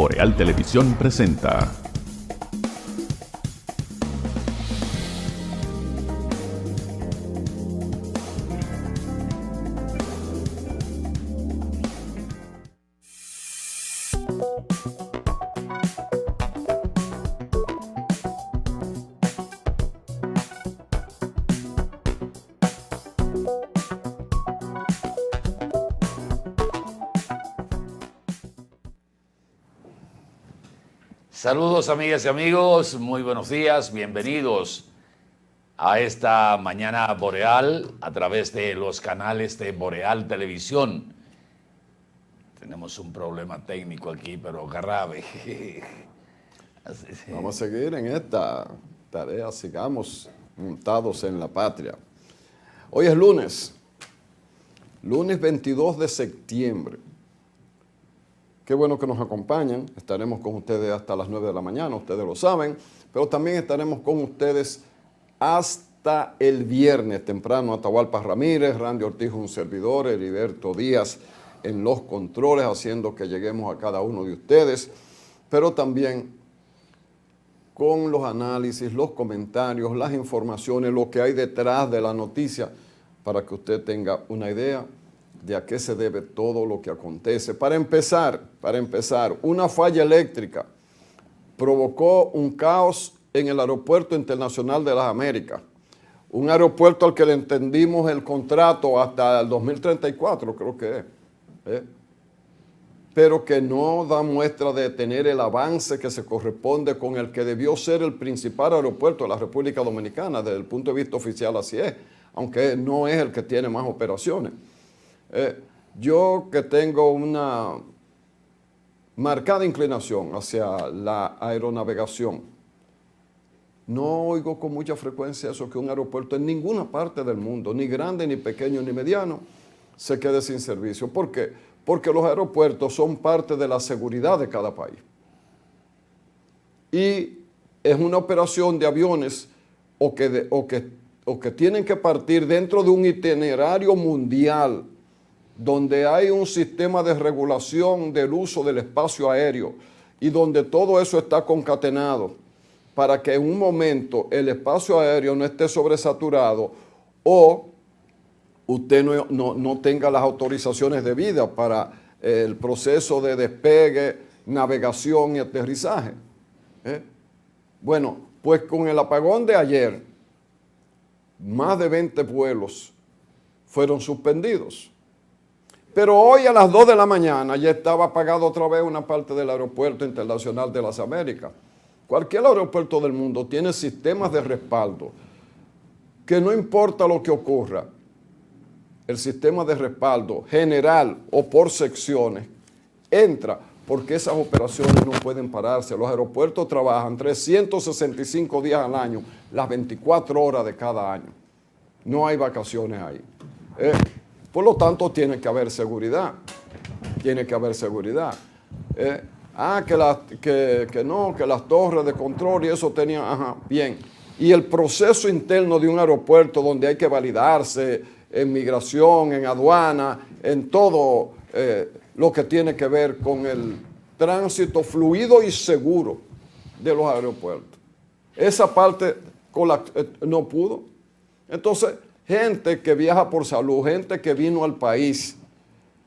Boreal Televisión presenta. Saludos amigas y amigos, muy buenos días, bienvenidos a esta mañana boreal a través de los canales de Boreal Televisión. Tenemos un problema técnico aquí, pero grave. Vamos a seguir en esta tarea, sigamos montados en la patria. Hoy es lunes 22 de septiembre. Qué bueno que nos acompañan, estaremos con ustedes hasta las 9 de la mañana, ustedes lo saben, pero también estaremos con ustedes hasta el viernes temprano. Atahualpa Ramírez, Randy Ortiz, un servidor, Heriberto Díaz en los controles, haciendo que lleguemos a cada uno de ustedes, pero también con los análisis, los comentarios, las informaciones, lo que hay detrás de la noticia, para que usted tenga una idea de a qué se debe todo lo que acontece. Para empezar, una falla eléctrica provocó un caos en el Aeropuerto Internacional de las Américas, un aeropuerto al que le entendimos el contrato hasta el 2034, creo que es, pero que no da muestra de tener el avance que se corresponde con el que debió ser el principal aeropuerto de la República Dominicana. Desde el punto de vista oficial así es, aunque no es el que tiene más operaciones. Yo que tengo una marcada inclinación hacia la aeronavegación, no oigo con mucha frecuencia eso, que un aeropuerto en ninguna parte del mundo, ni grande, ni pequeño, ni mediano, se quede sin servicio. ¿Por qué? Porque los aeropuertos son parte de la seguridad de cada país. Y es una operación de aviones o que tienen que partir dentro de un itinerario mundial, donde hay un sistema de regulación del uso del espacio aéreo y donde todo eso está concatenado para que en un momento el espacio aéreo no esté sobresaturado o usted no tenga las autorizaciones debidas para el proceso de despegue, navegación y aterrizaje. Bueno, pues con el apagón de ayer, más de 20 vuelos fueron suspendidos. Pero hoy a las 2 de la mañana ya estaba apagado otra vez una parte del Aeropuerto Internacional de las Américas. Cualquier aeropuerto del mundo tiene sistemas de respaldo que no importa lo que ocurra, el sistema de respaldo general o por secciones entra, porque esas operaciones no pueden pararse. Los aeropuertos trabajan 365 días al año, las 24 horas de cada año. No hay vacaciones ahí. Por lo tanto, tiene que haber seguridad. Tiene que haber seguridad. Que las torres de control y eso tenían, bien. Y el proceso interno de un aeropuerto donde hay que validarse en migración, en aduana, en todo lo que tiene que ver con el tránsito fluido y seguro de los aeropuertos. Esa parte no pudo. Entonces, gente que viaja por salud, gente que vino al país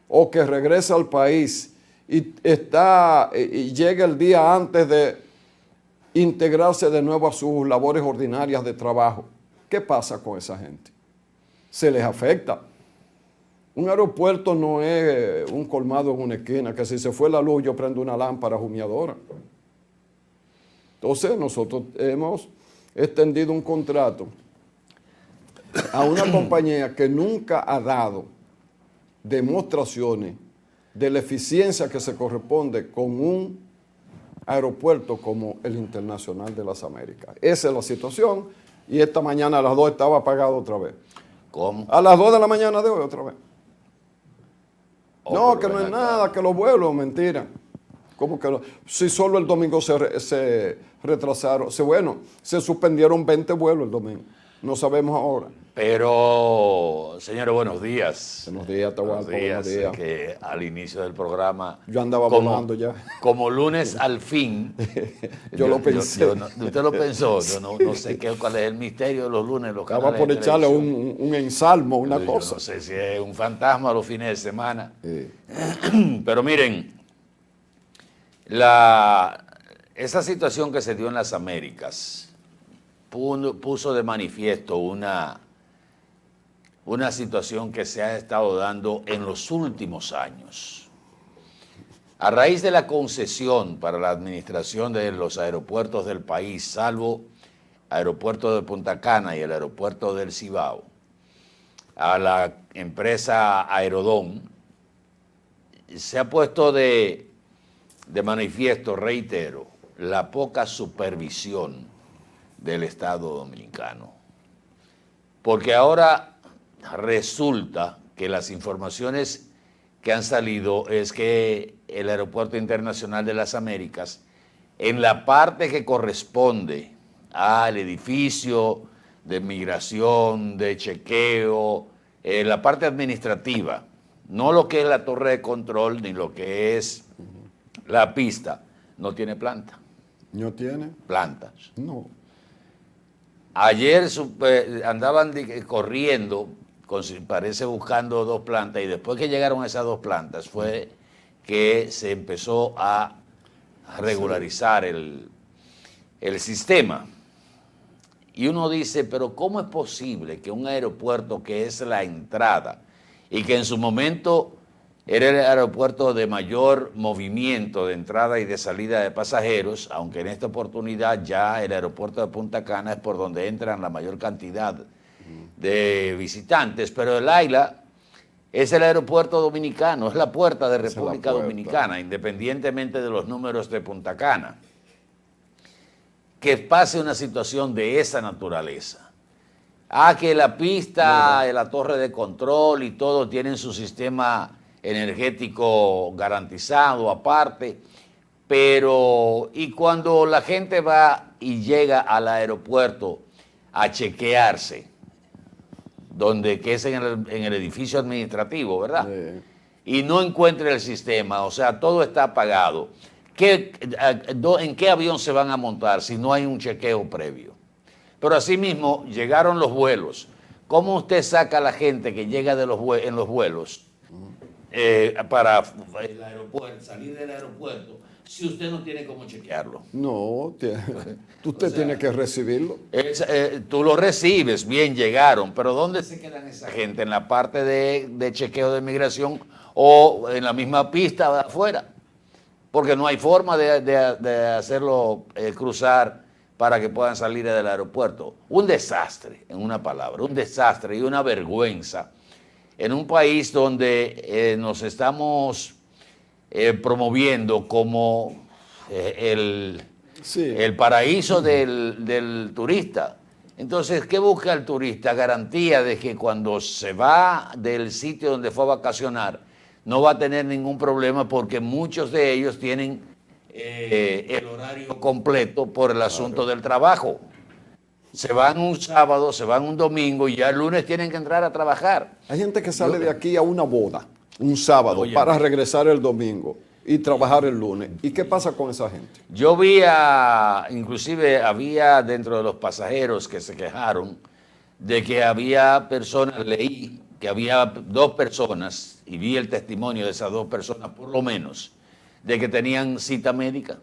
o que regresa al país y llega el día antes de integrarse de nuevo a sus labores ordinarias de trabajo. ¿Qué pasa con esa gente? Se les afecta. Un aeropuerto no es un colmado en una esquina, que si se fue la luz yo prendo una lámpara humeadora. Entonces nosotros hemos extendido un contrato a una compañía que nunca ha dado demostraciones de la eficiencia que se corresponde con un aeropuerto como el Internacional de las Américas. Esa es la situación y esta mañana a las 2 estaba apagado otra vez. ¿Cómo? A las 2 de la mañana de hoy otra vez. No, que no es nada, que los vuelos, mentira. ¿Cómo que si solo el domingo se retrasaron? Se suspendieron 20 vuelos el domingo. No sabemos ahora. Pero, señores, buenos días. Buenos días, Atahualpa, buenos días. Que al inicio del programa... Yo andaba volando ya. Como lunes al fin. Yo lo pensé. Usted lo pensó. Yo no sé cuál es el misterio de los lunes. Los Estaba por echarle un ensalmo, una cosa. Yo no sé si es un fantasma los fines de semana. Sí. Pero miren, esa situación que se dio en las Américas puso de manifiesto una situación que se ha estado dando en los últimos años. A raíz de la concesión para la administración de los aeropuertos del país, salvo aeropuerto de Punta Cana y el aeropuerto del Cibao, a la empresa Aerodón, se ha puesto de manifiesto, reitero, la poca supervisión del Estado Dominicano. Porque ahora resulta que las informaciones que han salido es que el Aeropuerto Internacional de las Américas, en la parte que corresponde al edificio de migración, de chequeo, la parte administrativa, no lo que es la torre de control ni lo que es la pista, no tiene planta. ¿No tiene? Plantas. No. Ayer andaban corriendo, parece buscando 2 plantas, y después que llegaron esas 2 plantas fue que se empezó a regularizar el sistema. Y uno dice, pero ¿cómo es posible que un aeropuerto que es la entrada y que en su momento era el aeropuerto de mayor movimiento de entrada y de salida de pasajeros, aunque en esta oportunidad ya el aeropuerto de Punta Cana es por donde entran la mayor cantidad de visitantes, pero el AILA es el aeropuerto dominicano, es la puerta de República Dominicana, independientemente de los números de Punta Cana. Que pase una situación de esa naturaleza. Que la pista, la torre de control y todo tienen su sistema energético garantizado aparte, pero y cuando la gente va y llega al aeropuerto a chequearse, que es en el edificio administrativo, ¿verdad? Sí. Y no encuentra el sistema, o sea, todo está apagado. ¿En qué avión se van a montar si no hay un chequeo previo? Pero asimismo llegaron los vuelos. ¿Cómo usted saca a la gente que llega en los vuelos para el aeropuerto, salir del aeropuerto, si usted no tiene cómo chequearlo? No, usted tiene que recibirlo. Tú lo recibes, bien, llegaron, pero ¿dónde se quedan esa gente? ¿En la parte de chequeo de migración o en la misma pista de afuera? Porque no hay forma de hacerlo cruzar para que puedan salir del aeropuerto. Un desastre, en una palabra, un desastre y una vergüenza en un país donde nos estamos promoviendo como el paraíso del turista. Entonces, ¿qué busca el turista? Garantía de que cuando se va del sitio donde fue a vacacionar, no va a tener ningún problema porque muchos de ellos tienen el horario completo por el asunto del trabajo. Se van un sábado, se van un domingo y ya el lunes tienen que entrar a trabajar. Hay gente que sale de aquí a una boda un sábado para regresar el domingo y trabajar el lunes. ¿Y qué pasa con esa gente? Yo inclusive había dentro de los pasajeros que se quejaron de que había personas, leí que había 2 personas, y vi el testimonio de esas 2 personas por lo menos, de que tenían cita médica.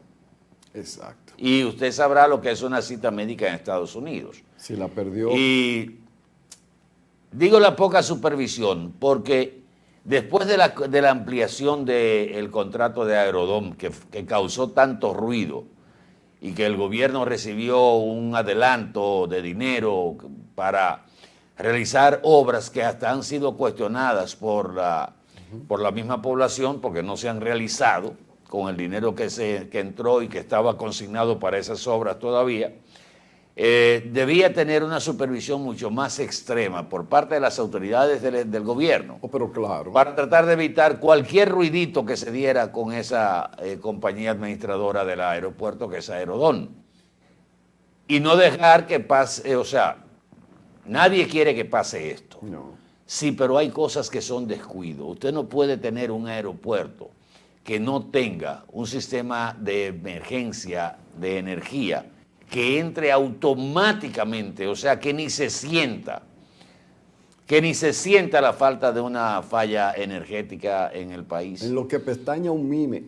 Exacto. Y usted sabrá lo que es una cita médica en Estados Unidos. Si la perdió. Y digo la poca supervisión porque después de la ampliación del contrato de Aerodón que causó tanto ruido y que el gobierno recibió un adelanto de dinero para realizar obras que hasta han sido cuestionadas por la misma población porque no se han realizado con el dinero que entró y que estaba consignado para esas obras todavía, debía tener una supervisión mucho más extrema por parte de las autoridades del gobierno. Pero claro. Para tratar de evitar cualquier ruidito que se diera con esa compañía administradora del aeropuerto que es Aerodón. Y no dejar que pase, Nadie quiere que pase esto. No. Sí, pero hay cosas que son descuido. Usted no puede tener un aeropuerto que no tenga un sistema de emergencia de energía que entre automáticamente, o sea, que ni se sienta la falta de una falla energética en el país. En lo que pestaña un mime.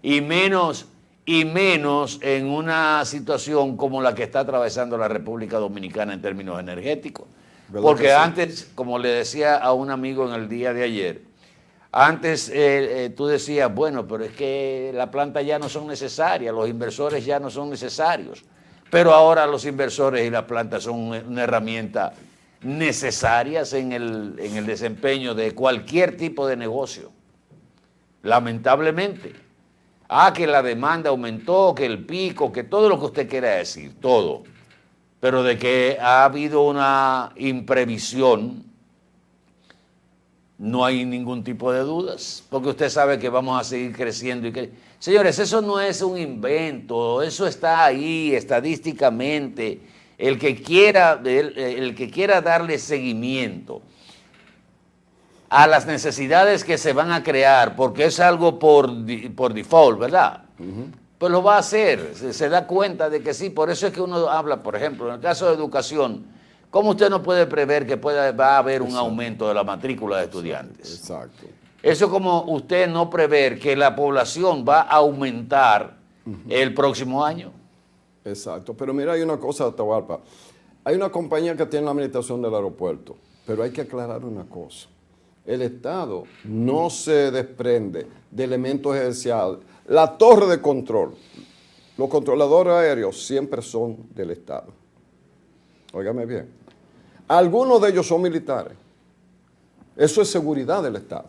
Y menos en una situación como la que está atravesando la República Dominicana en términos energéticos. Porque antes, como le decía a un amigo en el día de ayer, antes tú decías, bueno, pero es que las plantas ya no son necesarias, los inversores ya no son necesarios. Pero ahora los inversores y las plantas son una herramienta necesarias en el desempeño de cualquier tipo de negocio. Lamentablemente. Que la demanda aumentó, que el pico, que todo lo que usted quiera decir, todo. Pero de que ha habido una imprevisión, no hay ningún tipo de dudas, porque usted sabe que vamos a seguir creciendo. Señores, eso no es un invento, eso está ahí estadísticamente. El que quiera darle seguimiento a las necesidades que se van a crear, porque es algo por default, ¿verdad? Pues lo va a hacer, se da cuenta de que sí. Por eso es que uno habla, por ejemplo, en el caso de educación, ¿cómo usted no puede prever que va a haber un aumento de la matrícula de estudiantes? Exacto. Eso como usted no prever que la población va a aumentar el próximo año. Exacto, pero mira, hay una cosa, Atahualpa. Hay una compañía que tiene la administración del aeropuerto, pero hay que aclarar una cosa. El Estado no se desprende de elementos esenciales. La torre de control, los controladores aéreos siempre son del Estado. Óigame bien. Algunos de ellos son militares. Eso es seguridad del Estado.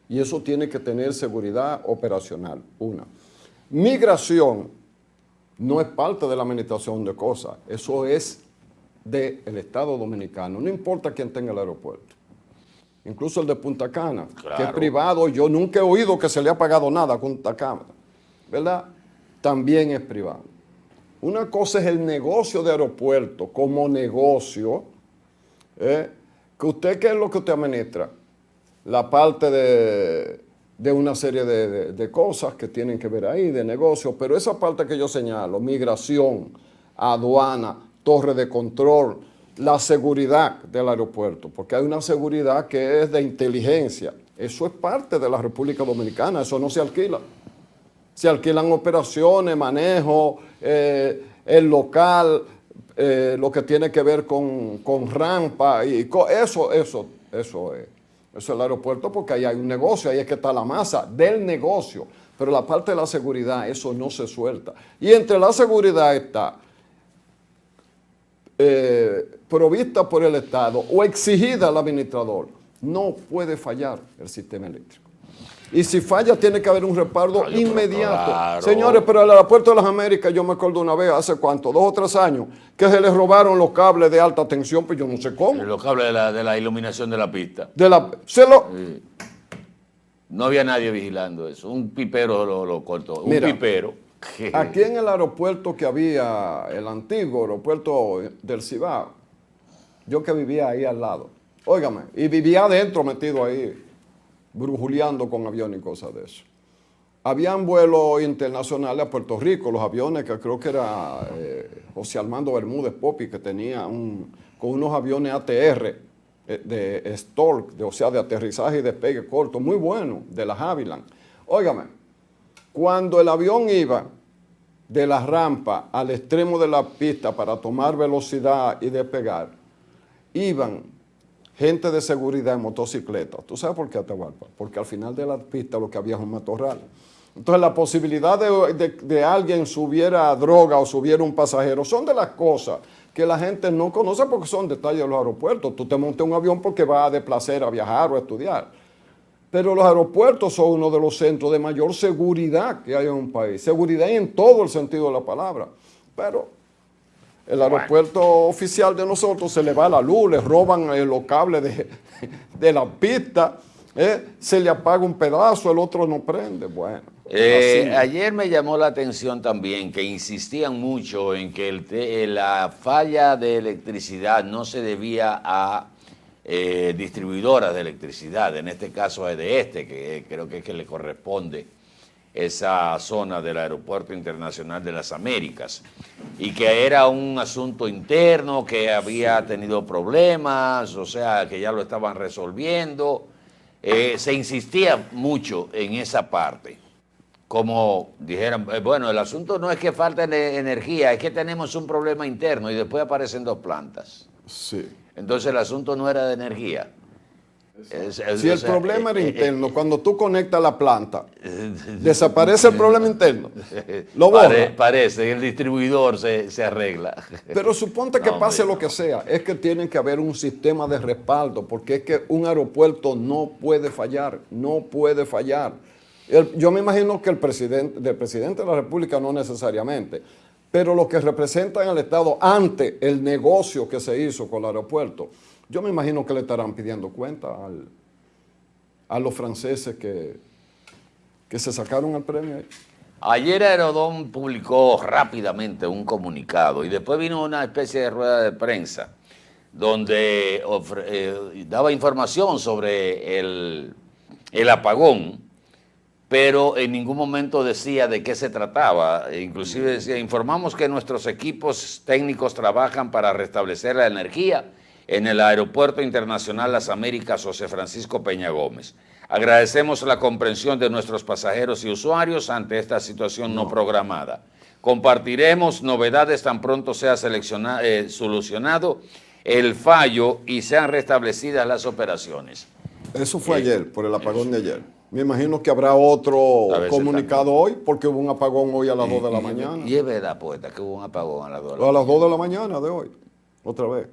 Y eso tiene que tener seguridad operacional. Una. Migración no es parte de la administración de cosas. Eso es del Estado Dominicano. No importa quién tenga el aeropuerto. Incluso el de Punta Cana, claro, que es privado. Yo nunca he oído que se le ha pagado nada a Punta Cana, ¿verdad? También es privado. Una cosa es el negocio de aeropuerto como negocio, que usted, ¿qué es lo que usted administra? La parte de una serie de cosas que tienen que ver ahí, de negocio, pero esa parte que yo señalo, migración, aduana, torre de control, la seguridad del aeropuerto, porque hay una seguridad que es de inteligencia. Eso es parte de la República Dominicana, eso no se alquila. Se alquilan operaciones, manejo, el local, lo que tiene que ver con rampa, y eso es el aeropuerto, porque ahí hay un negocio, ahí es que está la masa del negocio. Pero la parte de la seguridad, eso no se suelta. Y entre la seguridad está provista por el Estado o exigida al administrador. No puede fallar el sistema eléctrico. Y si falla, tiene que haber un respaldo inmediato. Claro. Señores, pero el aeropuerto de las Américas, yo me acuerdo una vez, ¿hace cuánto? 2 o 3 años, que se les robaron los cables de alta tensión, pues yo no sé cómo. Los cables de la iluminación de la pista. Sí. No había nadie vigilando eso. Un pipero lo cortó. Mira, un pipero. Aquí en el aeropuerto que había, el antiguo aeropuerto del Cibao, yo que vivía ahí al lado, óigame, y vivía adentro metido ahí, brujuleando con aviones y cosas de eso. Habían vuelos internacionales a Puerto Rico, los aviones que creo que era José Armando Bermúdez Popi, que tenía con unos aviones ATR de Stork, o sea, de aterrizaje y despegue corto, muy bueno, de la Havilland. Óigame, cuando el avión iba de la rampa al extremo de la pista para tomar velocidad y despegar, iban gente de seguridad en motocicleta. ¿Tú sabes por qué, Atahualpa? Porque al final de la pista lo que había es un matorral. Entonces la posibilidad de alguien subiera droga o subiera un pasajero son de las cosas que la gente no conoce porque son detalles de los aeropuertos. Tú te montas un avión porque vas de placer a viajar o a estudiar. Pero los aeropuertos son uno de los centros de mayor seguridad que hay en un país. Seguridad en todo el sentido de la palabra. Pero el aeropuerto oficial de nosotros se le va la luz, le roban los cables de la pista, se le apaga un pedazo, el otro no prende. Bueno, Así. Ayer me llamó la atención también que insistían mucho en que la falla de electricidad no se debía a distribuidoras de electricidad, en este caso a EDESTE, que creo que es que le corresponde esa zona del Aeropuerto Internacional de las Américas, y que era un asunto interno, que había tenido problemas, o sea, que ya lo estaban resolviendo. Se insistía mucho en esa parte. Como dijeran, bueno, el asunto no es que falte energía, es que tenemos un problema interno y después aparecen dos plantas. Sí. Entonces el asunto no era de energía. Si el problema era interno, cuando tú conectas la planta, desaparece el problema interno. Lo borra. Parece, el distribuidor se arregla. Pero suponte que No, pase hombre, lo que sea, es que tiene que haber un sistema de respaldo, porque es que un aeropuerto no puede fallar, no puede fallar. Yo me imagino que del presidente de la República no necesariamente, pero los que representan al Estado ante el negocio que se hizo con el aeropuerto, yo me imagino que le estarán pidiendo cuenta a los franceses que se sacaron el premio ahí. ayer Aerodón publicó rápidamente un comunicado y después vino una especie de rueda de prensa donde daba información sobre el apagón, pero en ningún momento decía de qué se trataba. Inclusive decía, informamos que nuestros equipos técnicos trabajan para restablecer la energía en el Aeropuerto Internacional Las Américas José Francisco Peña Gómez. Agradecemos la comprensión de nuestros pasajeros y usuarios ante esta situación no programada. Compartiremos novedades tan pronto sea solucionado el fallo y sean restablecidas las operaciones. Eso fue ayer, por el apagón de ayer. Me imagino que habrá otro comunicado hoy, porque hubo un apagón hoy a las 2 de la mañana. Y es verdad, poeta, que hubo un apagón a las 2 de la A mañana. las 2 de la mañana de hoy, otra vez.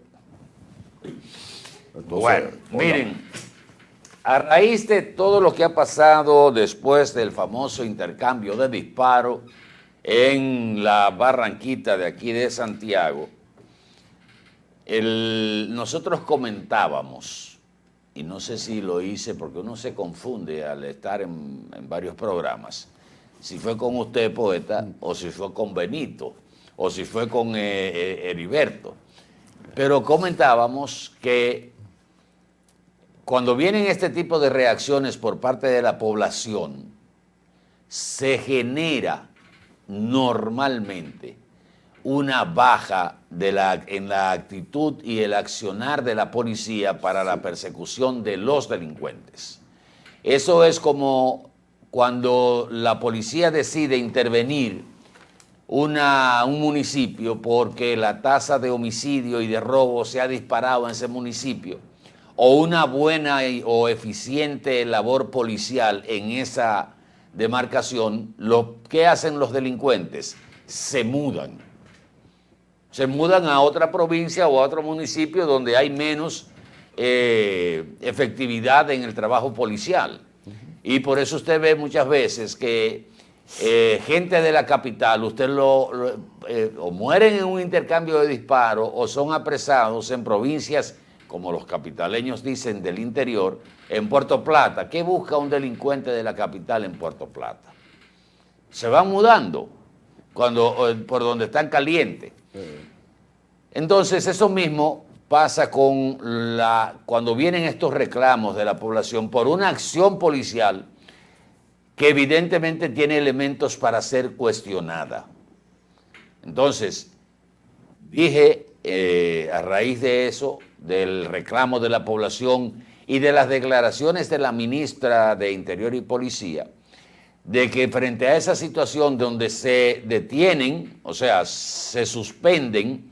Entonces, Bueno, miren, a raíz de todo lo que ha pasado después del famoso intercambio de disparos en la Barranquita de aquí de Santiago, nosotros comentábamos, y no sé si lo hice porque uno se confunde al estar en varios programas, si fue con usted, poeta, o si fue con Benito, o si fue con Heriberto. Pero comentábamos que cuando vienen este tipo de reacciones por parte de la población, se genera normalmente una baja en la actitud y el accionar de la policía para la persecución de los delincuentes. Eso es como cuando la policía decide intervenir un municipio porque la tasa de homicidio y de robo se ha disparado en ese municipio, o una buena o eficiente labor policial en esa demarcación. Lo que hacen los delincuentes, se mudan a otra provincia o a otro municipio donde hay menos efectividad en el trabajo policial. Y por eso usted ve muchas veces que gente de la capital, o mueren en un intercambio de disparos o son apresados en provincias, como los capitaleños dicen, del interior, en Puerto Plata. ¿Qué busca un delincuente de la capital en Puerto Plata? Se van mudando por donde están calientes. Entonces, eso mismo pasa cuando vienen estos reclamos de la población por una acción policial que evidentemente tiene elementos para ser cuestionada. Entonces, dije, a raíz de eso, del reclamo de la población y de las declaraciones de la ministra de Interior y Policía, de que frente a esa situación donde se detienen, o sea, se suspenden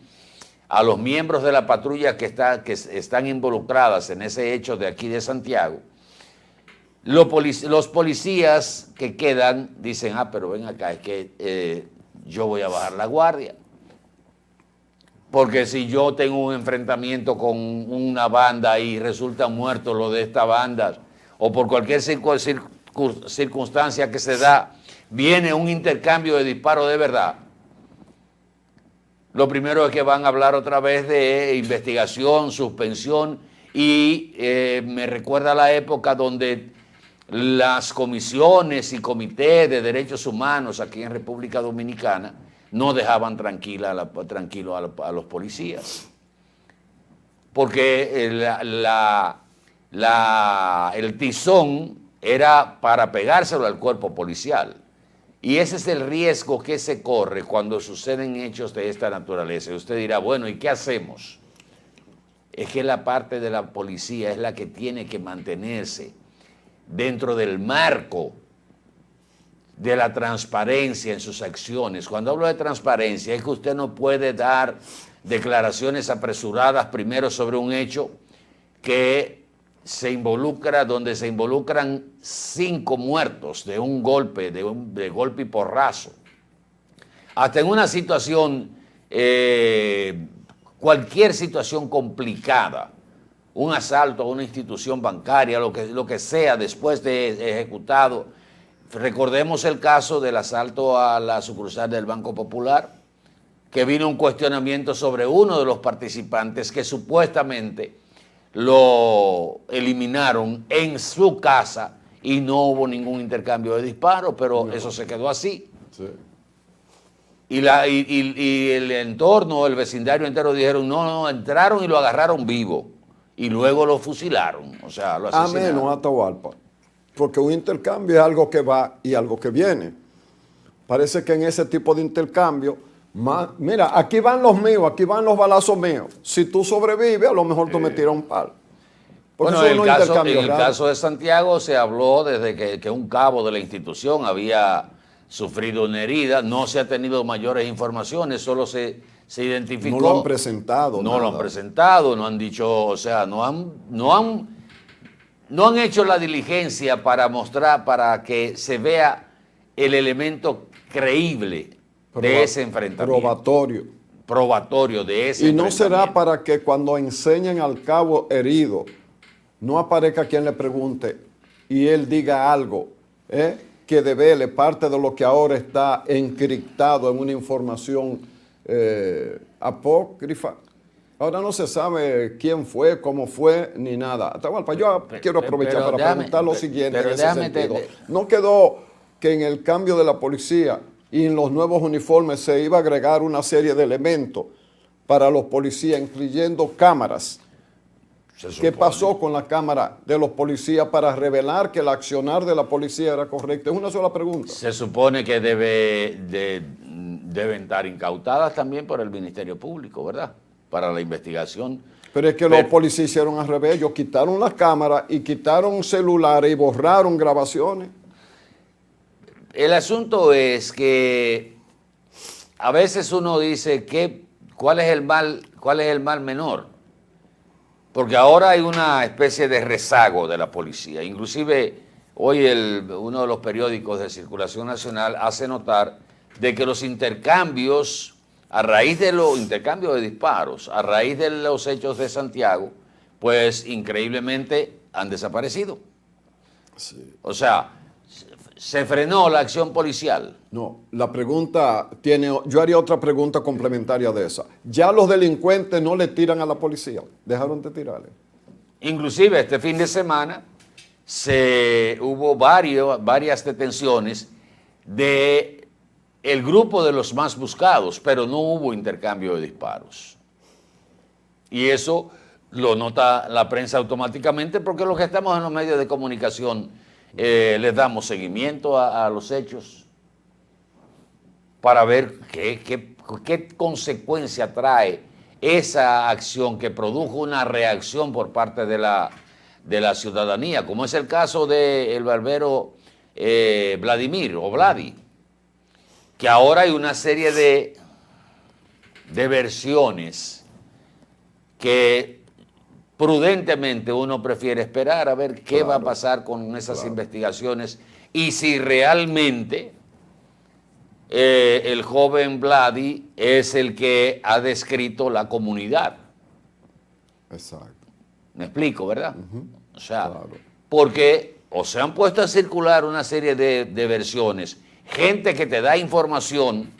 a los miembros de la patrulla que están involucradas en ese hecho de aquí de Santiago, los policías que quedan dicen, pero ven acá, es que yo voy a bajar la guardia. Porque si yo tengo un enfrentamiento con una banda y resultan muertos los de esta banda, o por cualquier circunstancia que se da, viene un intercambio de disparos de verdad, lo primero es que van a hablar otra vez de investigación, suspensión, y me recuerda la época donde las comisiones y comités de derechos humanos aquí en República Dominicana no dejaban tranquilo a los policías. Porque el tizón era para pegárselo al cuerpo policial. Y ese es el riesgo que se corre cuando suceden hechos de esta naturaleza. Y usted dirá, bueno, ¿y qué hacemos? Es que la parte de la policía es la que tiene que mantenerse dentro del marco de la transparencia en sus acciones. Cuando hablo de transparencia es que usted no puede dar declaraciones apresuradas primero sobre un hecho que donde se involucran 5 muertos de un golpe, de golpe y porrazo. Hasta en una situación, cualquier situación complicada, un asalto a una institución bancaria, lo que sea después de ejecutado. Recordemos el caso del asalto a la sucursal del Banco Popular, que vino un cuestionamiento sobre uno de los participantes que supuestamente lo eliminaron en su casa y no hubo ningún intercambio de disparos, pero no, eso se quedó así. Sí. Y el entorno, el vecindario entero dijeron, no, entraron y lo agarraron vivo y luego lo fusilaron, o sea, lo asesinaron. A menos Atahualpa, porque un intercambio es algo que va y algo que viene. Parece que en ese tipo de intercambio, mira, aquí van los míos, aquí van los balazos míos. Si tú sobrevives, a lo mejor tú me tiras un palo. Bueno, en el caso de Santiago se habló desde que un cabo de la institución había sufrido una herida. No se ha tenido mayores informaciones, solo se identificó. No lo han presentado. No lo han presentado, no han dicho, o sea, no han hecho la diligencia para mostrar, para que se vea el elemento creíble de ese enfrentamiento. Probatorio de ese enfrentamiento. Y no será para que cuando enseñen al cabo herido, no aparezca quien le pregunte y él diga algo que devele parte de lo que ahora está encriptado en una información apócrifa. Ahora no se sabe quién fue, cómo fue, ni nada. Atahualpa, yo quiero aprovechar para preguntar lo siguiente en ese sentido. ¿No quedó que en el cambio de la policía y en los nuevos uniformes se iba a agregar una serie de elementos para los policías, incluyendo cámaras? ¿Qué pasó con la cámara de los policías para revelar que el accionar de la policía era correcto? Es una sola pregunta. Se supone que deben estar incautadas también por el Ministerio Público, ¿verdad? Para la investigación. Pero es que los policías hicieron al revés. Ellos quitaron las cámaras y quitaron celulares y borraron grabaciones. El asunto es que a veces uno dice ¿cuál es el mal menor? Porque ahora hay una especie de rezago de la policía. Inclusive hoy uno de los periódicos de circulación nacional hace notar de que los intercambios, a raíz de los intercambios de disparos, a raíz de los hechos de Santiago, pues increíblemente han desaparecido. Sí. O sea, ¿se frenó la acción policial? No, la pregunta yo haría otra pregunta complementaria de esa. ¿Ya los delincuentes no le tiran a la policía? ¿Dejaron de tirarle? Inclusive este fin de semana hubo varias detenciones de el grupo de los más buscados, pero no hubo intercambio de disparos. Y eso lo nota la prensa automáticamente porque los que estamos en los medios de comunicación les damos seguimiento a los hechos para ver qué consecuencia trae esa acción que produjo una reacción por parte de la ciudadanía, como es el caso del barbero Vladimir o Vladi, que ahora hay una serie de versiones que prudentemente uno prefiere esperar a ver qué va a pasar con esas investigaciones y si realmente el joven Vladi es el que ha descrito la comunidad. Exacto. Me explico, ¿verdad? O sea, porque o se han puesto a circular una serie de versiones, gente que te da información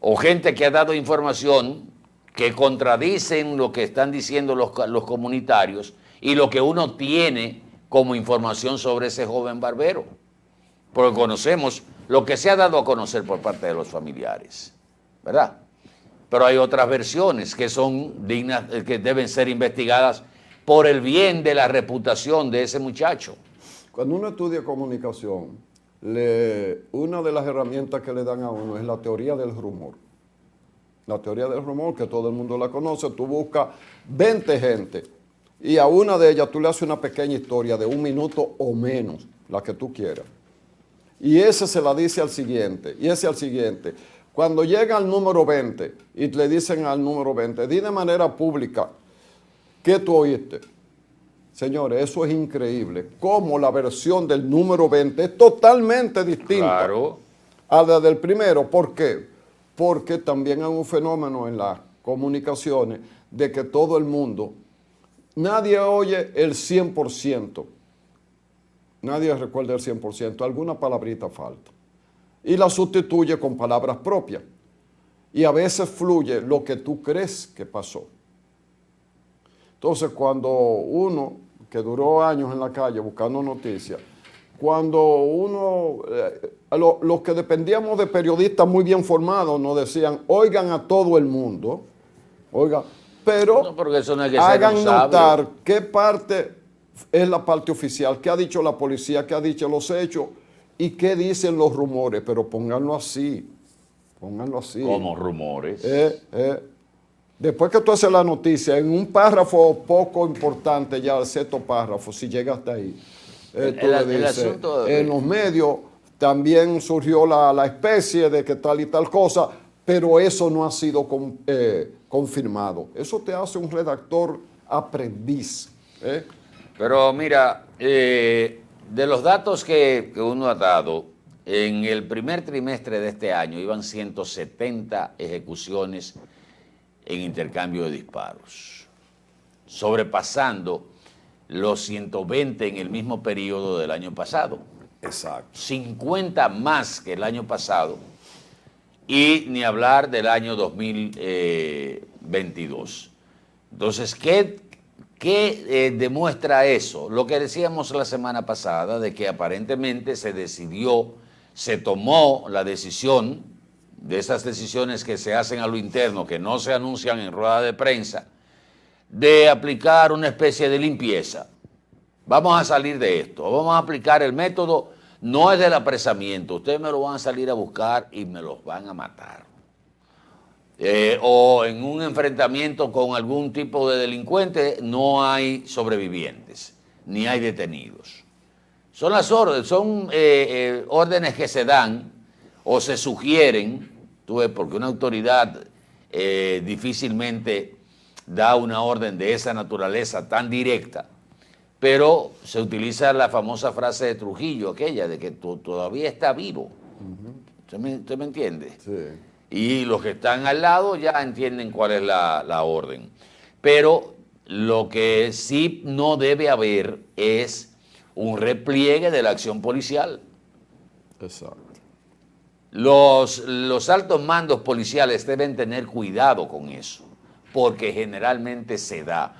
o gente que ha dado información que contradicen lo que están diciendo los comunitarios y lo que uno tiene como información sobre ese joven barbero, porque conocemos lo que se ha dado a conocer por parte de los familiares, ¿verdad? Pero hay otras versiones que son dignas, que deben ser investigadas por el bien de la reputación de ese muchacho. Cuando uno estudia comunicación, una de las herramientas que le dan a uno es la teoría del rumor. La teoría del rumor, que todo el mundo la conoce, tú buscas 20 gente y a una de ellas tú le haces una pequeña historia de 1 minuto o menos, la que tú quieras. Y ese se la dice al siguiente, y ese al siguiente. Cuando llega al número 20 y le dicen al número 20, di de manera pública qué tú oíste. Señores, eso es increíble. Cómo la versión del número 20 es totalmente distinta a la del primero. ¿Por qué? Porque también hay un fenómeno en las comunicaciones de que todo el mundo, nadie oye el 100%. Nadie recuerda el 100%, alguna palabrita falta. Y la sustituye con palabras propias. Y a veces fluye lo que tú crees que pasó. Entonces, cuando uno, que duró años en la calle buscando noticias, cuando uno, los que dependíamos de periodistas muy bien formados, nos decían, oigan a todo el mundo, oigan, pero no, porque eso no hay que hagan ser notar qué parte es la parte oficial, qué ha dicho la policía, qué ha dicho los hechos y qué dicen los rumores, pero pónganlo así, pónganlo así. Como rumores. Después que tú haces la noticia, en un párrafo poco importante, ya el sexto párrafo, si llega hasta ahí, tú le dices, en los medios también surgió la especie de que tal y tal cosa, pero eso no ha sido confirmado. Eso te hace un redactor aprendiz. Pero mira, de los datos que uno ha dado, en el primer trimestre de este año iban 170 ejecuciones en intercambio de disparos, sobrepasando los 120 en el mismo periodo del año pasado. Exacto. 50 más que el año pasado y ni hablar del año 2022. Entonces, ¿qué demuestra eso? Lo que decíamos la semana pasada, de que aparentemente se tomó la decisión, de esas decisiones que se hacen a lo interno, que no se anuncian en rueda de prensa, de aplicar una especie de limpieza. Vamos a salir de esto, vamos a aplicar el método, no es del apresamiento, ustedes me lo van a salir a buscar y me los van a matar. O en un enfrentamiento con algún tipo de delincuente no hay sobrevivientes, ni hay detenidos. Son las órdenes, son órdenes que se dan o se sugieren, porque una autoridad difícilmente da una orden de esa naturaleza tan directa, pero se utiliza la famosa frase de Trujillo, aquella de que todavía está vivo. ¿Usted me entiende? Sí. Y los que están al lado ya entienden cuál es la orden. Pero lo que sí no debe haber es un repliegue de la acción policial. Exacto. Los altos mandos policiales deben tener cuidado con eso, porque generalmente se da.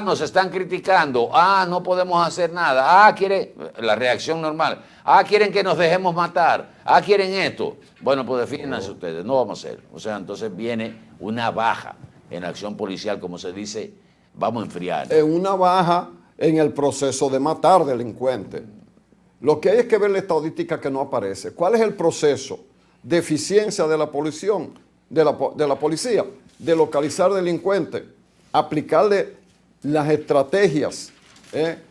Nos están criticando, no podemos hacer nada, quiere la reacción normal, quieren que nos dejemos matar, quieren esto. Bueno, pues defiéndanse ustedes, no vamos a hacer. O sea, entonces viene una baja en la acción policial, como se dice, vamos a enfriar. Una baja en el proceso de matar delincuentes. Lo que hay es que ver la estadística que no aparece. ¿Cuál es el proceso de eficiencia de la policía, de localizar delincuentes, aplicarle las estrategias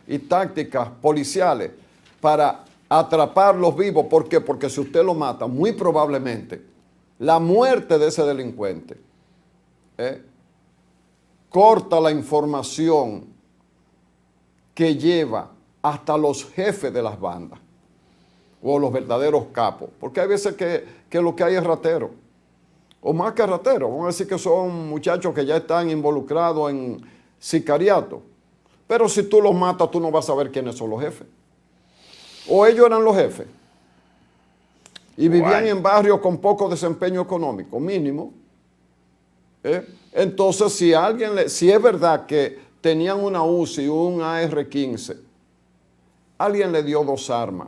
y tácticas policiales para atraparlos vivos? ¿Por qué? Porque si usted lo mata, muy probablemente la muerte de ese delincuente corta la información que lleva hasta los jefes de las bandas o los verdaderos capos, porque hay veces que lo que hay es ratero, o más que ratero, vamos a decir que son muchachos que ya están involucrados en sicariato, pero si tú los matas tú no vas a saber quiénes son los jefes, o ellos eran los jefes y vivían en barrios con poco desempeño económico, mínimo. Entonces si es verdad que tenían una UCI, un AR-15, alguien le dio 2 armas.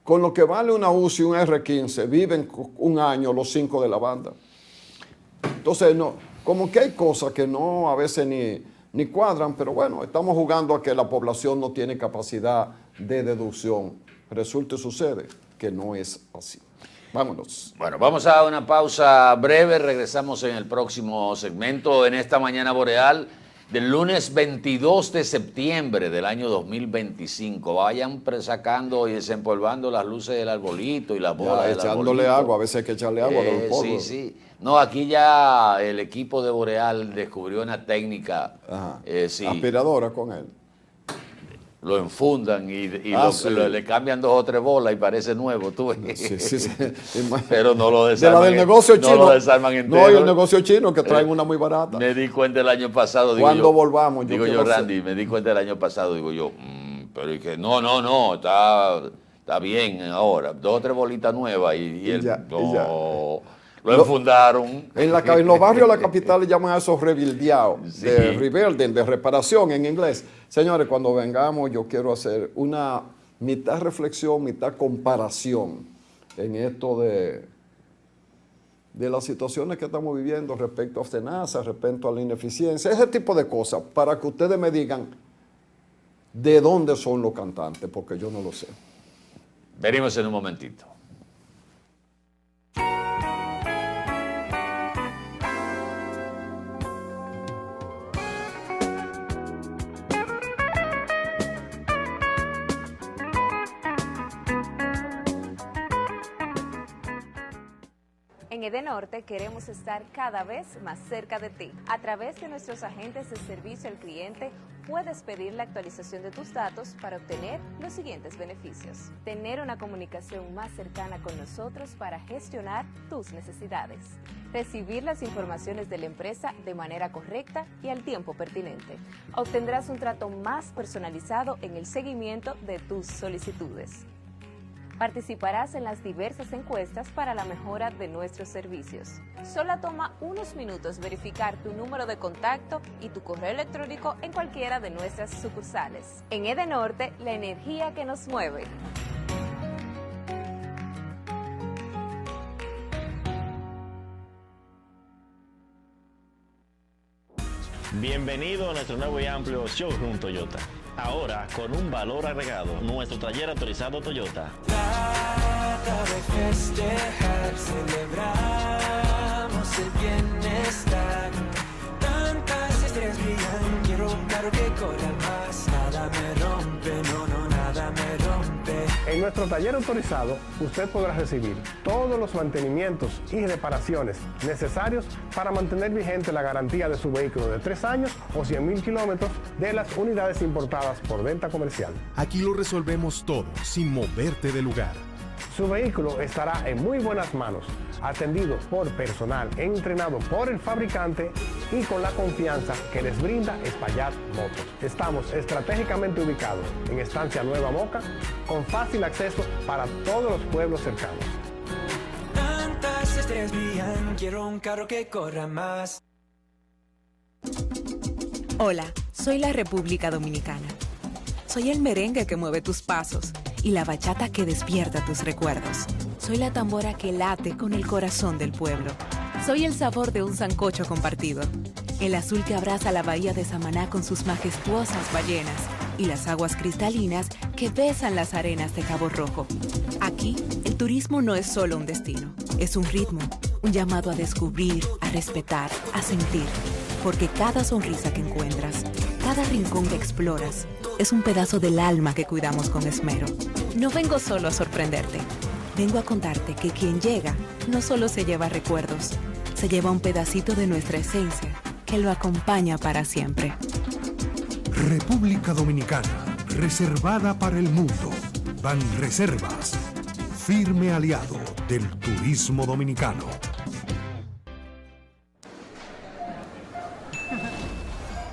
Con lo que vale una UCI y un R-15, viven un año los 5 de la banda. Entonces, no, como que hay cosas que no a veces ni cuadran, pero bueno, estamos jugando a que la población no tiene capacidad de deducción. Resulta y sucede que no es así. Vámonos. Bueno, vamos a una pausa breve, regresamos en el próximo segmento en esta mañana boreal del lunes 22 de septiembre del año 2025. Vayan sacando y desempolvando las luces del arbolito y las bolas del echándole arbolito. agua, a veces hay que echarle agua del polvo. Sí, sí. No, aquí ya el equipo de Boreal descubrió una técnica. Sí. Aspiradora con él. Lo enfundan y sí. le cambian 2 o 3 bolas y parece nuevo, tú ves. Sí. Pero no lo desarman. De la del negocio chino. No lo desarman entero. No, y el negocio chino que traen una muy barata. Me di cuenta el año pasado. Cuando volvamos, digo yo, Randy, me di cuenta el año pasado, digo yo, pero y que no, está bien ahora. 2 o 3 bolitas nuevas y lo enfundaron. En los barrios de la capital le llaman a esos rebuildeados, Sí. de rebuilding, de reparación en inglés. Señores, cuando vengamos yo quiero hacer una mitad reflexión, mitad comparación en esto de las situaciones que estamos viviendo respecto a Senasa, respecto a la ineficiencia, ese tipo de cosas, para que ustedes me digan de dónde son los cantantes, porque yo no lo sé. Venimos en un momentito. En Edenorte queremos estar cada vez más cerca de ti. A través de nuestros agentes de servicio al cliente, puedes pedir la actualización de tus datos para obtener los siguientes beneficios. Tener una comunicación más cercana con nosotros para gestionar tus necesidades. Recibir las informaciones de la empresa de manera correcta y al tiempo pertinente. Obtendrás un trato más personalizado en el seguimiento de tus solicitudes. Participarás en las diversas encuestas para la mejora de nuestros servicios. Solo toma unos minutos verificar tu número de contacto y tu correo electrónico en cualquiera de nuestras sucursales. En Edenorte, la energía que nos mueve. Bienvenido a nuestro nuevo y amplio showroom Toyota. Ahora con un valor agregado, nuestro taller autorizado Toyota. Trata de festejar, celebramos el bienestar. Tantas estrellas brillan, quiero un carro que corra más. Nada me rompe, nada me rompe. En nuestro taller autorizado, usted podrá recibir todos los mantenimientos y reparaciones necesarios para mantener vigente la garantía de su vehículo de 3 años o 100,000 kilómetros de las unidades importadas por venta comercial. Aquí lo resolvemos todo, sin moverte de lugar. Su vehículo estará en muy buenas manos, atendido por personal entrenado por el fabricante y con la confianza que les brinda Espaillat Motors. Estamos estratégicamente ubicados en Estancia Nueva Moca, con fácil acceso para todos los pueblos cercanos. Tantas estrellas brillan, quiero un carro que corra más. Hola, soy la República Dominicana. Soy el merengue que mueve tus pasos y la bachata que despierta tus recuerdos. Soy la tambora que late con el corazón del pueblo. Soy el sabor de un sancocho compartido, el azul que abraza la bahía de Samaná con sus majestuosas ballenas y las aguas cristalinas que besan las arenas de Cabo Rojo. Aquí, el turismo no es solo un destino, es un ritmo, un llamado a descubrir, a respetar, a sentir. Porque cada sonrisa que encuentras, cada rincón que exploras, es un pedazo del alma que cuidamos con esmero. No vengo solo a sorprenderte. Vengo a contarte que quien llega no solo se lleva recuerdos, se lleva un pedacito de nuestra esencia que lo acompaña para siempre. República Dominicana, reservada para el mundo. Banreservas, firme aliado del turismo dominicano.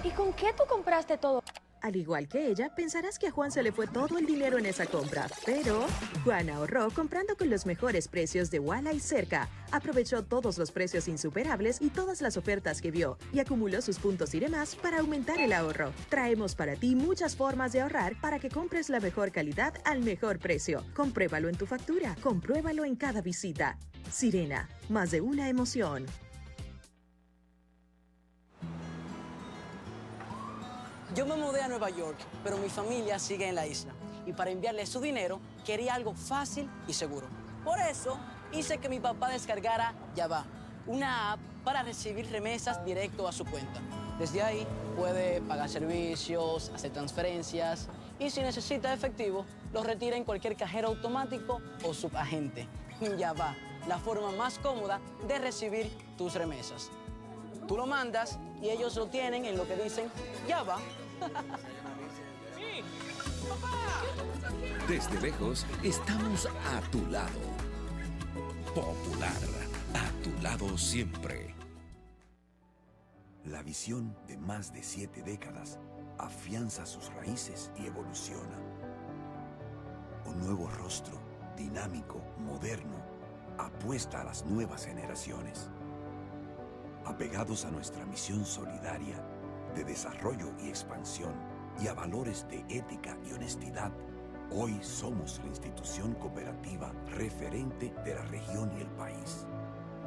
¿Y con qué tú compraste todo? Al igual que ella, pensarás que a Juan se le fue todo el dinero en esa compra, pero Juan ahorró comprando con los mejores precios de Walla y Cerca. Aprovechó todos los precios insuperables y todas las ofertas que vio y acumuló sus puntos y demás para aumentar el ahorro. Traemos para ti muchas formas de ahorrar para que compres la mejor calidad al mejor precio. Compruébalo en tu factura, compruébalo en cada visita. Sirena, más de una emoción. Yo me mudé a Nueva York, pero mi familia sigue en la isla. Y para enviarle su dinero, quería algo fácil y seguro. Por eso, hice que mi papá descargara Yava, una app para recibir remesas directo a su cuenta. Desde ahí, puede pagar servicios, hacer transferencias y si necesita efectivo, lo retira en cualquier cajero automático o subagente. Yava, la forma más cómoda de recibir tus remesas. Tú lo mandas y ellos lo tienen en lo que dicen Yava. Desde lejos, estamos a tu lado. Popular, a tu lado siempre. La visión de más de 7 décadas afianza sus raíces y evoluciona. Un nuevo rostro, dinámico, moderno, apuesta a las nuevas generaciones. Apegados a nuestra misión solidaria de desarrollo y expansión y a valores de ética y honestidad, hoy somos la institución cooperativa referente de la región y el país.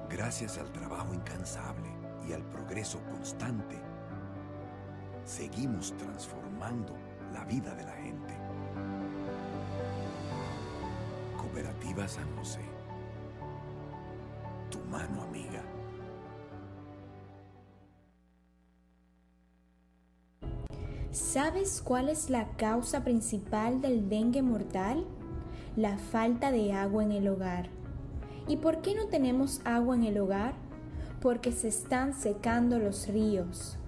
Gracias al trabajo incansable y al progreso constante, seguimos transformando la vida de la gente. Cooperativa San José, tu mano amiga. ¿Sabes cuál es la causa principal del dengue mortal? La falta de agua en el hogar. ¿Y por qué no tenemos agua en el hogar? Porque se están secando los ríos.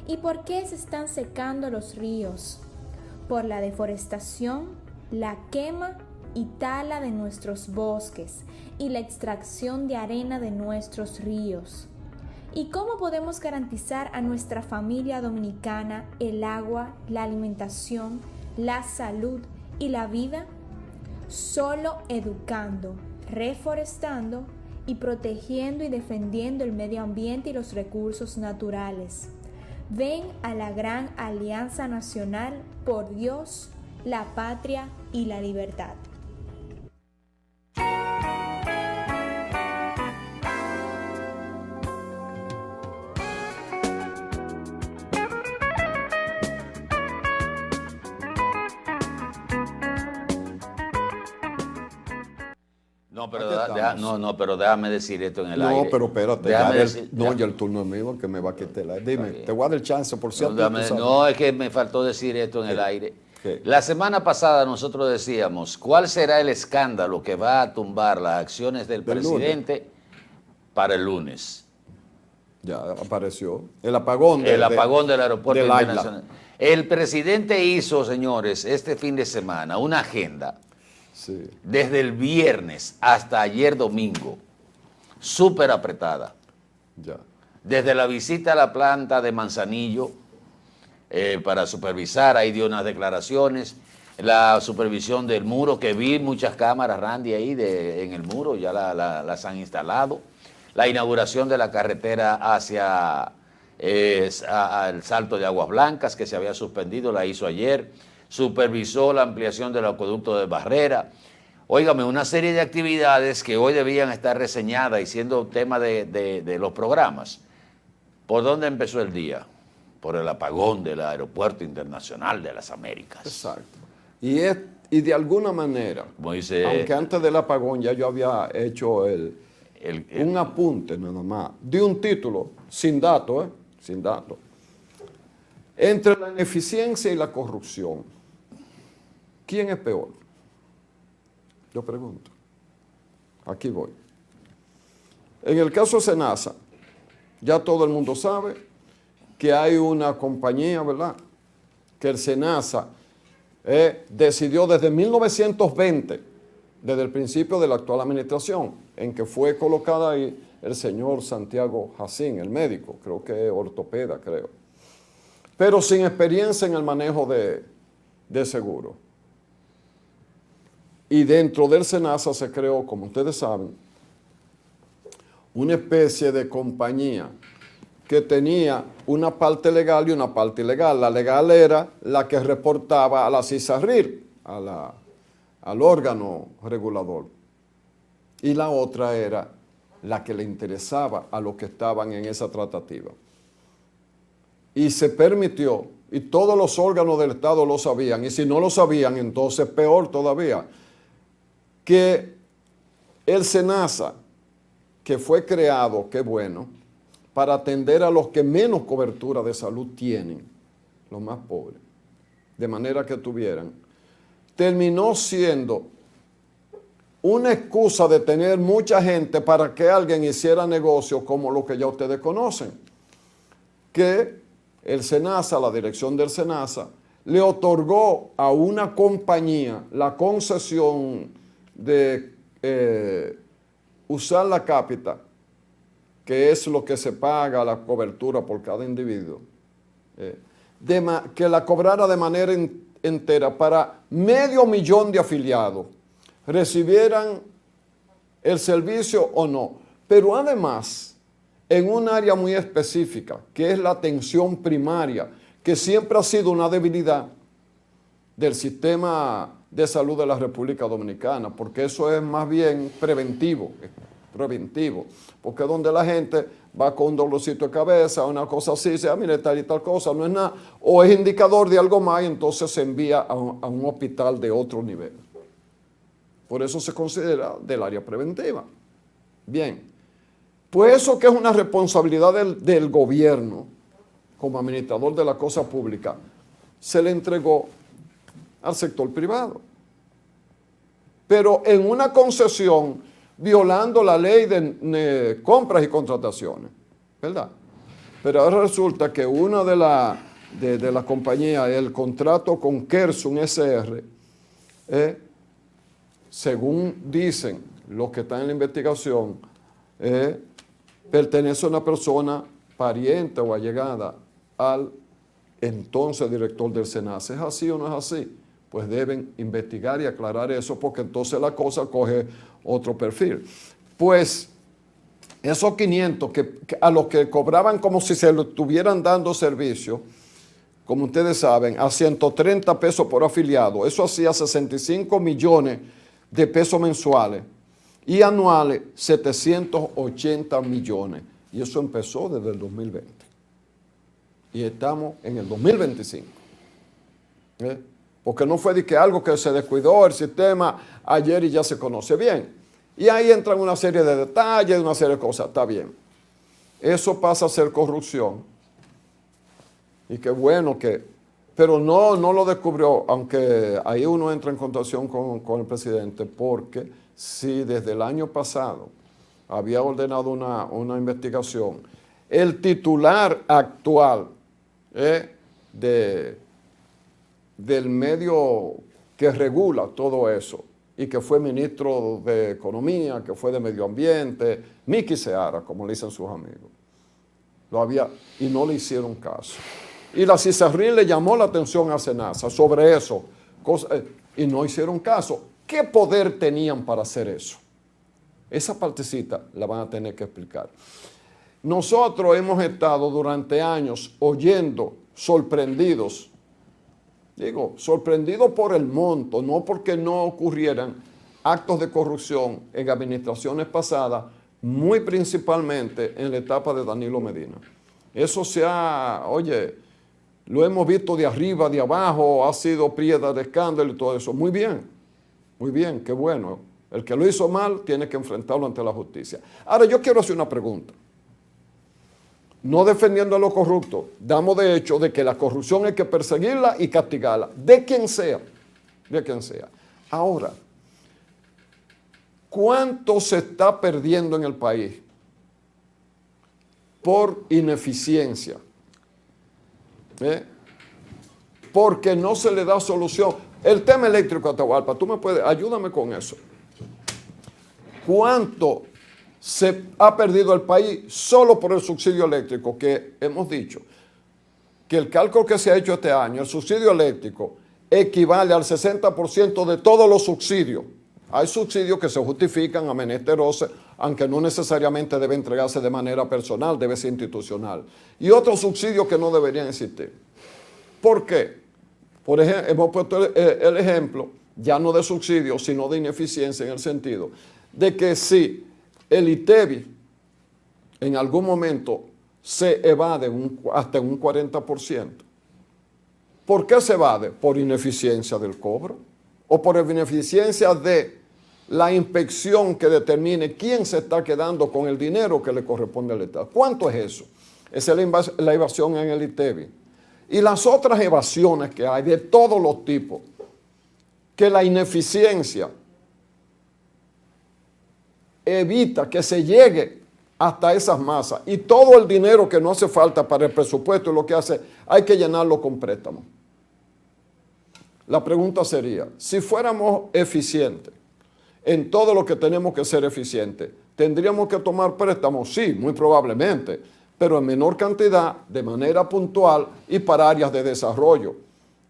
¿Y por qué se están secando los ríos? Por la deforestación, la quema y tala de nuestros bosques y la extracción de arena de nuestros ríos. ¿Y cómo podemos garantizar a nuestra familia dominicana el agua, la alimentación, la salud y la vida? Solo educando, reforestando y protegiendo y defendiendo el medio ambiente y los recursos naturales. Ven a la gran Alianza Nacional por Dios, la Patria y la Libertad. Pero déjame decir esto en el aire. No, pero espérate, ya el turno es mío, que me va a quitar el aire. Dime, te voy a dar el chance, por cierto. No, es que me faltó decir esto en el aire. La semana pasada nosotros decíamos, ¿cuál será el escándalo que va a tumbar las acciones del presidente para el lunes? Ya apareció. El apagón del aeropuerto internacional. El presidente hizo, señores, este fin de semana una agenda. Sí. Desde el viernes hasta ayer domingo, súper apretada. Ya. Desde la visita a la planta de Manzanillo para supervisar, ahí dio unas declaraciones, la supervisión del muro, que vi muchas cámaras, Randy, ahí en el muro, ya las han instalado, la inauguración de la carretera hacia el Salto de Aguas Blancas, que se había suspendido, la hizo ayer, supervisó la ampliación del acueducto de Barrera. Óigame, una serie de actividades que hoy debían estar reseñadas y siendo tema de los programas. ¿Por dónde empezó el día? Por el apagón del Aeropuerto Internacional de las Américas. Exacto. Y de alguna manera, aunque antes del apagón ya yo había hecho un apunte nada más, de un título, sin datos, sin datos, entre la ineficiencia y la corrupción, ¿quién es peor? Yo pregunto. Aquí voy. En el caso de Senasa, ya todo el mundo sabe que hay una compañía, ¿verdad?, que el Senasa decidió desde 1920, desde el principio de la actual administración, en que fue colocada ahí el señor Santiago Jacín, el médico, creo que es ortopeda, creo. pero sin experiencia en el manejo de seguro. Y dentro del SENASA se creó, como ustedes saben, una especie de compañía que tenía una parte legal y una parte ilegal. La legal era la que reportaba a la CISARRIL, al órgano regulador. Y la otra era la que le interesaba a los que estaban en esa tratativa. Y se permitió, y todos los órganos del Estado lo sabían, y si no lo sabían, entonces peor todavía, que el SENASA, que fue creado, qué bueno, para atender a los que menos cobertura de salud tienen, los más pobres, de manera que tuvieran, terminó siendo una excusa de tener mucha gente para que alguien hiciera negocios como lo que ya ustedes conocen, que el SENASA, la dirección del SENASA, le otorgó a una compañía la concesión de usar la cápita, que es lo que se paga la cobertura por cada individuo, que la cobrara de manera entera para 500,000 de afiliados, recibieran el servicio o no. Pero además, en un área muy específica, que es la atención primaria, que siempre ha sido una debilidad del sistema de salud de la República Dominicana, porque eso es más bien preventivo, porque donde la gente va con un dolorcito de cabeza, una cosa así, dice, mire, tal y tal cosa, no es nada, o es indicador de algo más y entonces se envía a un hospital de otro nivel. Por eso se considera del área preventiva. Bien, pues eso que es una responsabilidad del gobierno como administrador de la cosa pública, se le entregó al sector privado. Pero en una concesión violando la ley de compras y contrataciones, ¿verdad? Pero ahora resulta que una de las compañías, el contrato con Kersum SR, según dicen los que están en la investigación, pertenece a una persona pariente o allegada al entonces director del SENASA. ¿Es así o no es así? Pues deben investigar y aclarar eso, porque entonces la cosa coge otro perfil. Pues esos 500 a los que cobraban como si se lo estuvieran dando servicio, como ustedes saben, a 130 pesos por afiliado, eso hacía 65 millones de pesos mensuales y anuales 780 millones. Y eso empezó desde el 2020. Y estamos en el 2025. Porque no fue de que algo que se descuidó el sistema ayer y ya se conoce bien. Y ahí entran una serie de detalles, una serie de cosas, está bien. Eso pasa a ser corrupción. Y qué bueno que... Pero no lo descubrió, aunque ahí uno entra en conversación con el presidente, porque si desde el año pasado había ordenado una investigación, el titular actual del medio que regula todo eso y que fue ministro de Economía, que fue de Medio Ambiente, Miki Seara, como le dicen sus amigos, lo había y no le hicieron caso. Y la CISARRIL le llamó la atención a SENASA sobre eso y no hicieron caso. ¿Qué poder tenían para hacer eso? Esa partecita la van a tener que explicar. Nosotros hemos estado durante años oyendo, sorprendidos por el monto, no porque no ocurrieran actos de corrupción en administraciones pasadas, muy principalmente en la etapa de Danilo Medina. Eso lo hemos visto de arriba, de abajo, ha sido piedra de escándalo y todo eso. Muy bien, qué bueno. El que lo hizo mal tiene que enfrentarlo ante la justicia. Ahora, yo quiero hacer una pregunta. No defendiendo a los corruptos, damos de hecho de que la corrupción hay que perseguirla y castigarla, de quien sea. Ahora, ¿cuánto se está perdiendo en el país por ineficiencia? Porque no se le da solución. El tema eléctrico, Atahualpa, tú me puedes, ayúdame con eso. ¿Cuánto se ha perdido el país solo por el subsidio eléctrico? Que hemos dicho que el cálculo que se ha hecho este año, el subsidio eléctrico, equivale al 60% de todos los subsidios. Hay subsidios que se justifican a menesterosos, aunque no necesariamente debe entregarse de manera personal, debe ser institucional. Y otros subsidios que no deberían existir. ¿Por qué? Por ejemplo, hemos puesto el ejemplo, ya no de subsidios, sino de ineficiencia, en el sentido de que si el ITEVI en algún momento se evade hasta un 40%. ¿Por qué se evade? Por ineficiencia del cobro o por ineficiencia de la inspección que determine quién se está quedando con el dinero que le corresponde al Estado. ¿Cuánto es eso? Esa es la evasión en el ITEVI. Y las otras evasiones que hay de todos los tipos, que la ineficiencia evita que se llegue hasta esas masas y todo el dinero que no hace falta para el presupuesto y lo que hace, hay que llenarlo con préstamos. La pregunta sería, si fuéramos eficientes en todo lo que tenemos que ser eficientes, ¿tendríamos que tomar préstamos? Sí, muy probablemente, pero en menor cantidad, de manera puntual y para áreas de desarrollo.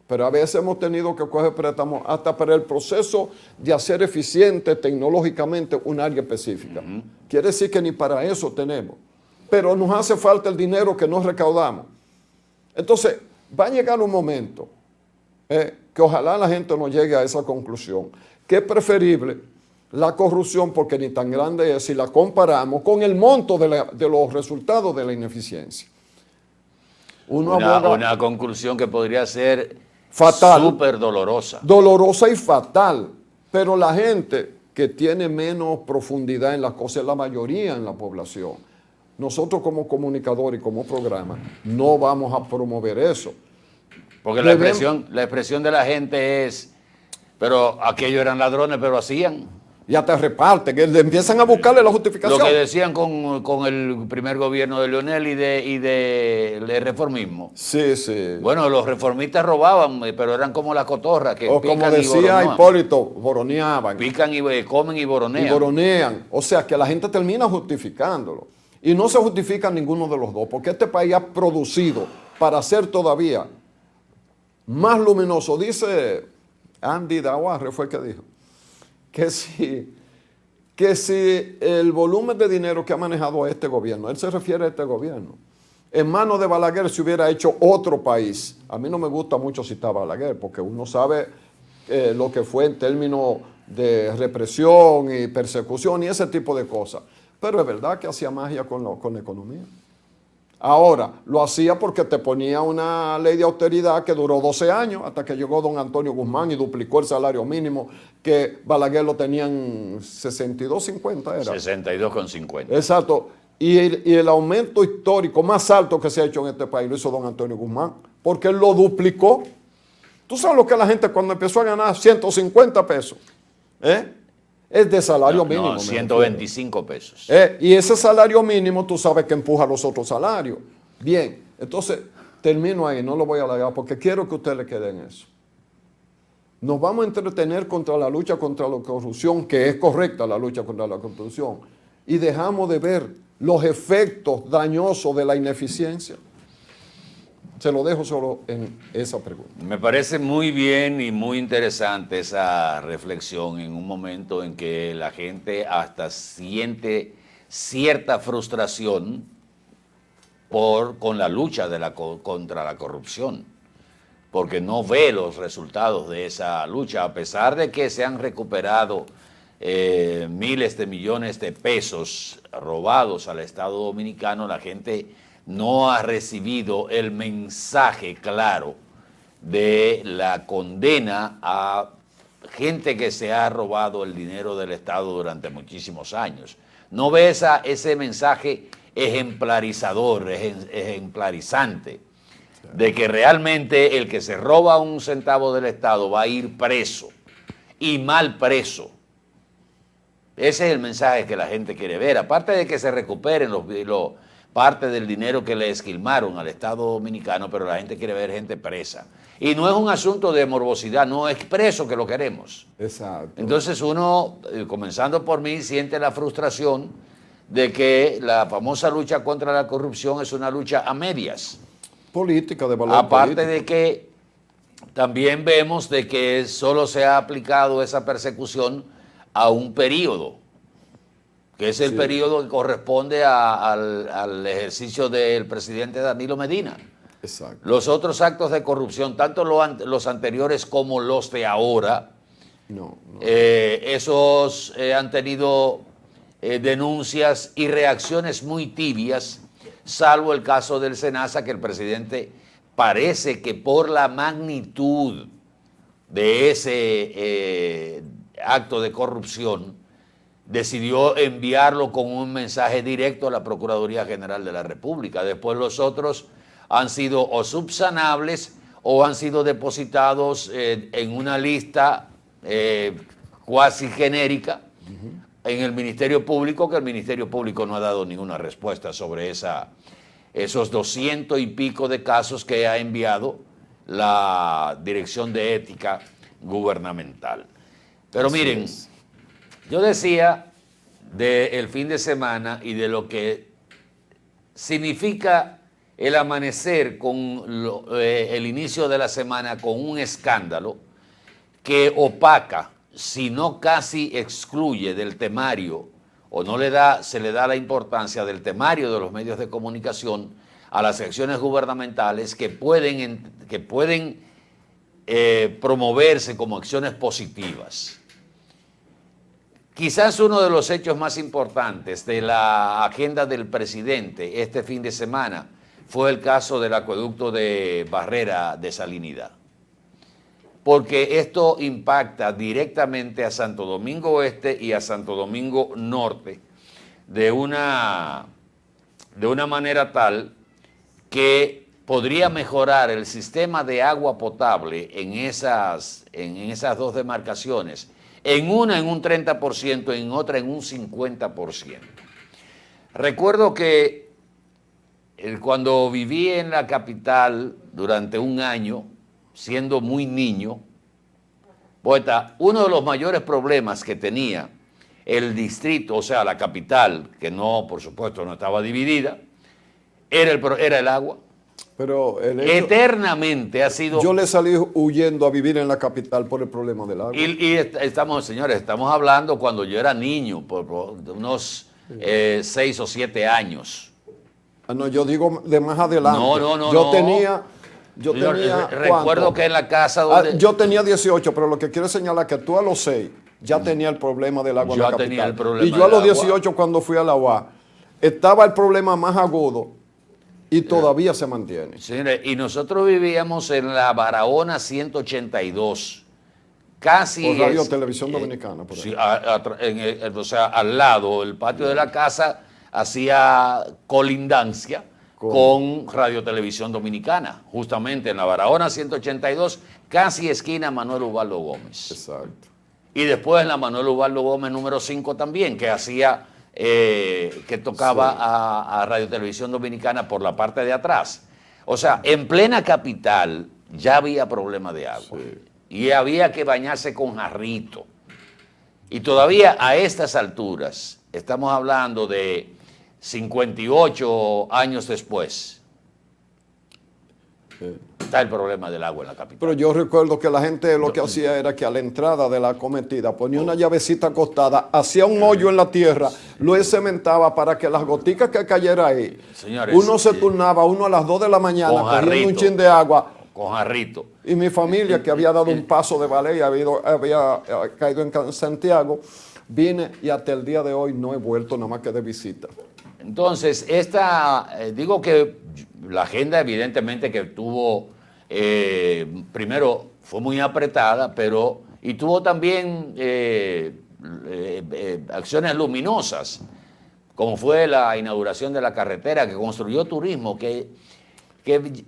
Pero a veces hemos tenido que coger préstamos hasta para el proceso de hacer eficiente tecnológicamente un área específica. Quiere decir que ni para eso tenemos. Pero nos hace falta el dinero que nos recaudamos. Entonces, va a llegar un momento que ojalá la gente no llegue a esa conclusión, que es preferible la corrupción, porque ni tan grande es si la comparamos con el monto de los resultados de la ineficiencia. Una conclusión que podría ser fatal, súper dolorosa. Dolorosa y fatal, pero la gente que tiene menos profundidad en las cosas es la mayoría en la población. Nosotros como comunicadores y como programa no vamos a promover eso. Porque la expresión de la gente es, pero aquellos eran ladrones, pero hacían. Ya te reparten, que empiezan a buscarle la justificación. Lo que decían con el primer gobierno de Leonel y de reformismo. Sí, sí. Bueno, los reformistas robaban, pero eran como la cotorra, que o pican como decía Hipólito, boroneaban. Pican y comen y boronean. Y boronean. O sea, que la gente termina justificándolo. Y no se justifica ninguno de los dos, porque este país ha producido para ser todavía más luminoso. Dice Andy Dawarre, fue el que dijo, que si el volumen de dinero que ha manejado este gobierno, él se refiere a este gobierno, en manos de Balaguer se hubiera hecho otro país. A mí no me gusta mucho citar Balaguer, porque uno sabe lo que fue en términos de represión y persecución y ese tipo de cosas. Pero es verdad que hacía magia con la economía. Ahora, lo hacía porque te ponía una ley de austeridad que duró 12 años hasta que llegó don Antonio Guzmán y duplicó el salario mínimo, que Balaguer lo tenían 62.50 era. 62,50. Exacto. Y el aumento histórico más alto que se ha hecho en este país lo hizo don Antonio Guzmán, porque él lo duplicó. ¿Tú sabes lo que la gente cuando empezó a ganar 150 pesos? Es de salario mínimo. No, 125 pesos. Y ese salario mínimo tú sabes que empuja los otros salarios. Bien, entonces termino ahí, no lo voy a alargar porque quiero que ustedes le queden eso. Nos vamos a entretener contra la lucha contra la corrupción, que es correcta la lucha contra la corrupción, y dejamos de ver los efectos dañosos de la ineficiencia. Se lo dejo solo en esa pregunta. Me parece muy bien y muy interesante esa reflexión en un momento en que la gente hasta siente cierta frustración con la lucha contra la corrupción, porque no ve los resultados de esa lucha, a pesar de que se han recuperado miles de millones de pesos robados al Estado Dominicano. La gente no ha recibido el mensaje claro de la condena a gente que se ha robado el dinero del Estado durante muchísimos años. No ve ese mensaje ejemplarizador, ejemplarizante, de que realmente el que se roba un centavo del Estado va a ir preso, y mal preso. Ese es el mensaje que la gente quiere ver, aparte de que se recuperen parte del dinero que le esquilmaron al Estado Dominicano, pero la gente quiere ver gente presa. Y no es un asunto de morbosidad, no es preso que lo queremos. Exacto. Entonces uno, comenzando por mí, siente la frustración de que la famosa lucha contra la corrupción es una lucha a medias. política, de valor Aparte político. de que también vemos de que solo se ha aplicado esa persecución a un periodo, que es el Sí. periodo que corresponde al ejercicio del presidente Danilo Medina. Exacto. Los otros actos de corrupción, tanto los anteriores como los de ahora, No. esos han tenido denuncias y reacciones muy tibias, salvo el caso del SENASA, que el presidente parece que por la magnitud de ese acto de corrupción decidió enviarlo con un mensaje directo a la Procuraduría General de la República. Después los otros han sido o subsanables o han sido depositados en una lista cuasi genérica en el Ministerio Público, que el Ministerio Público no ha dado ninguna respuesta sobre esos 200 y pico de casos que ha enviado la Dirección de Ética Gubernamental. Pero Así miren, es. yo decía del fin de semana y de lo que significa el amanecer con el inicio de la semana con un escándalo que opaca, si no casi excluye del temario, o no se le da la importancia del temario de los medios de comunicación a las acciones gubernamentales que pueden promoverse como acciones positivas. Quizás uno de los hechos más importantes de la agenda del presidente este fin de semana fue el caso del acueducto de Barrera de Salinidad, porque esto impacta directamente a Santo Domingo Oeste y a Santo Domingo Norte de una manera tal que podría mejorar el sistema de agua potable en esas dos demarcaciones, en una en un 30%, en otra en un 50%. Recuerdo que cuando viví en la capital durante un año, siendo muy niño, poeta, uno de los mayores problemas que tenía el distrito, o sea, la capital, que no, por supuesto, no estaba dividida, era el agua. Pero eternamente ha sido... Yo le salí huyendo a vivir en la capital por el problema del agua. Y señores, estamos hablando cuando yo era niño, por unos 6 o 7 años. No, yo digo de más adelante. No. Yo tenía recuerdo ¿cuánto? que en la casa donde... yo tenía 18, pero lo que quiero señalar es que tú a los 6 ya tenía el problema del agua en la capital. tenía el problema y yo a los del agua. 18 cuando fui a la UA, estaba el problema más agudo y todavía se mantiene. Señores, y nosotros vivíamos en la Barahona 182. Casi Por Radio Televisión Dominicana. Por ahí. Sí, o sea, al lado, el patio de la casa hacía colindancia con Radio Televisión Dominicana, justamente en la Barahona 182, casi esquina Manuel Ubaldo Gómez. Exacto. Y después en la Manuel Ubaldo Gómez número 5 también, que hacía, que tocaba Sí. a Radio Televisión Dominicana por la parte de atrás. O sea, en plena capital ya había problema de agua. Sí. Y había que bañarse con jarrito. Y todavía a estas alturas, estamos hablando de 58 años después, está el problema del agua en la capital. Pero yo recuerdo que la gente lo que hacía era que a la entrada de la acometida ponía una llavecita acostada, hacía un hoyo en la tierra, lo cementaba para que las goticas que cayera ahí, Señores, uno se turnaba, uno a las 2 de la mañana con cogiendo un jarrito. chin de agua. Con jarrito. Y mi familia, que había dado un paso de ballet y había caído en Santiago, vine y hasta el día de hoy no he vuelto nada más que de visita. Entonces, digo que la agenda evidentemente que tuvo, primero fue muy apretada, y tuvo también acciones luminosas, como fue la inauguración de la carretera que construyó turismo, que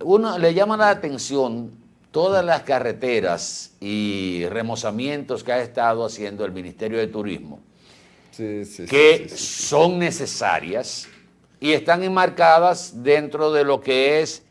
uno le llama la atención todas las carreteras y remozamientos que ha estado haciendo el Ministerio de Turismo. Que son necesarias y están enmarcadas dentro de lo que es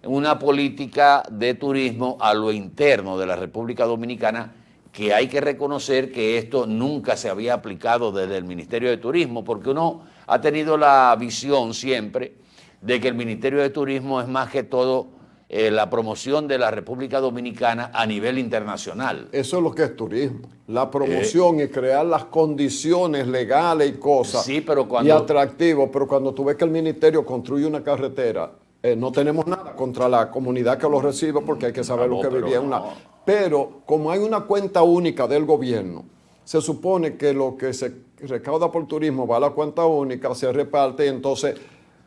una política de turismo a lo interno de la República Dominicana, que hay que reconocer que esto nunca se había aplicado desde el Ministerio de Turismo, porque uno ha tenido la visión siempre de que el Ministerio de Turismo es más que todo la promoción de la República Dominicana a nivel internacional. Eso es lo que es turismo, la promoción y crear las condiciones legales y cosas sí, pero y atractivos, pero cuando tú ves que el ministerio construye una carretera, no tenemos nada contra la comunidad que lo recibe porque hay que saber lo que vivía en una... Pero como hay una cuenta única del gobierno, se supone que lo que se recauda por turismo va a la cuenta única, se reparte, y entonces...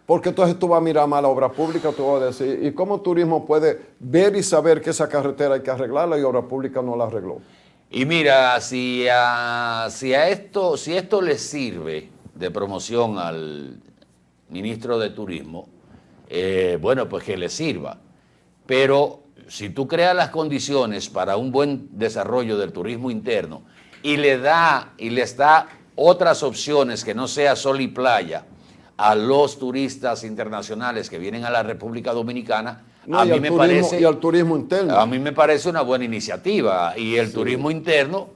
Porque entonces tú vas a mirar más la obra pública, tú vas a decir, ¿y cómo turismo puede ver y saber que esa carretera hay que arreglarla y obra pública no la arregló? Y mira, si esto le sirve de promoción al ministro de Turismo, bueno, pues que le sirva. Pero si tú creas las condiciones para un buen desarrollo del turismo interno y les da otras opciones que no sea sol y playa a los turistas internacionales que vienen a la República Dominicana, no, a mí me parece... Y al turismo interno. A mí me parece una buena iniciativa. Y el turismo interno,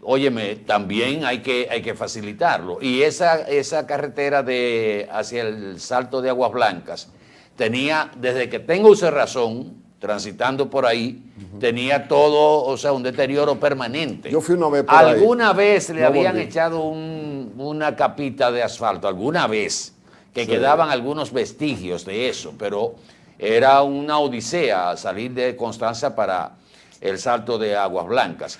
óyeme, también hay que facilitarlo. Y esa carretera hacia el Salto de Aguas Blancas tenía, desde que tengo uso de razón, transitando por ahí, tenía todo, o sea, un deterioro permanente. Yo fui una vez por ¿Alguna vez le habían echado una capita de asfalto? ¿Alguna vez? Que quedaban algunos vestigios de eso, pero era una odisea salir de Constanza para el Salto de Aguas Blancas.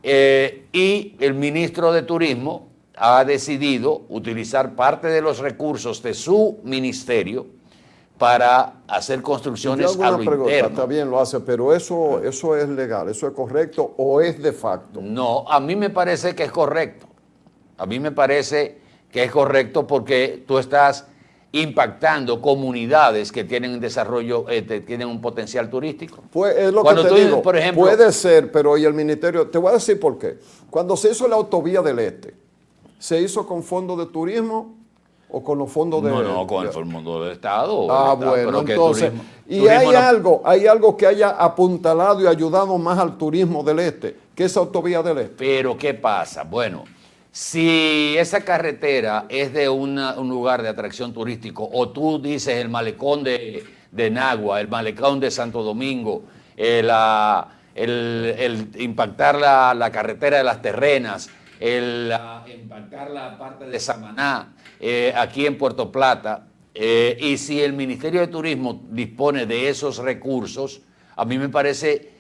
Y el ministro de Turismo ha decidido utilizar parte de los recursos de su ministerio para hacer construcciones a lo interno. Está bien, lo hace, pero eso es legal, ¿eso es correcto o es de facto? No, a mí me parece que es correcto. A mí me parece que es correcto porque tú estás impactando comunidades que tienen un desarrollo, tienen un potencial turístico. Pues es lo Cuando que te digo, por ejemplo, puede ser, pero y el ministerio, te voy a decir por qué. Cuando se hizo la autovía del Este, ¿se hizo con fondos de turismo o con los fondos de... No, con el fondo del Estado. Bueno, entonces, hay algo que haya apuntalado y ayudado más al turismo del Este que esa autovía del Este. Pero ¿qué pasa? Bueno, si esa carretera es de un lugar de atracción turístico, o tú dices el malecón de Nagua, el malecón de Santo Domingo, el impactar la carretera de las Terrenas, impactar la parte de Samaná, aquí en Puerto Plata, y si el Ministerio de Turismo dispone de esos recursos, a mí me parece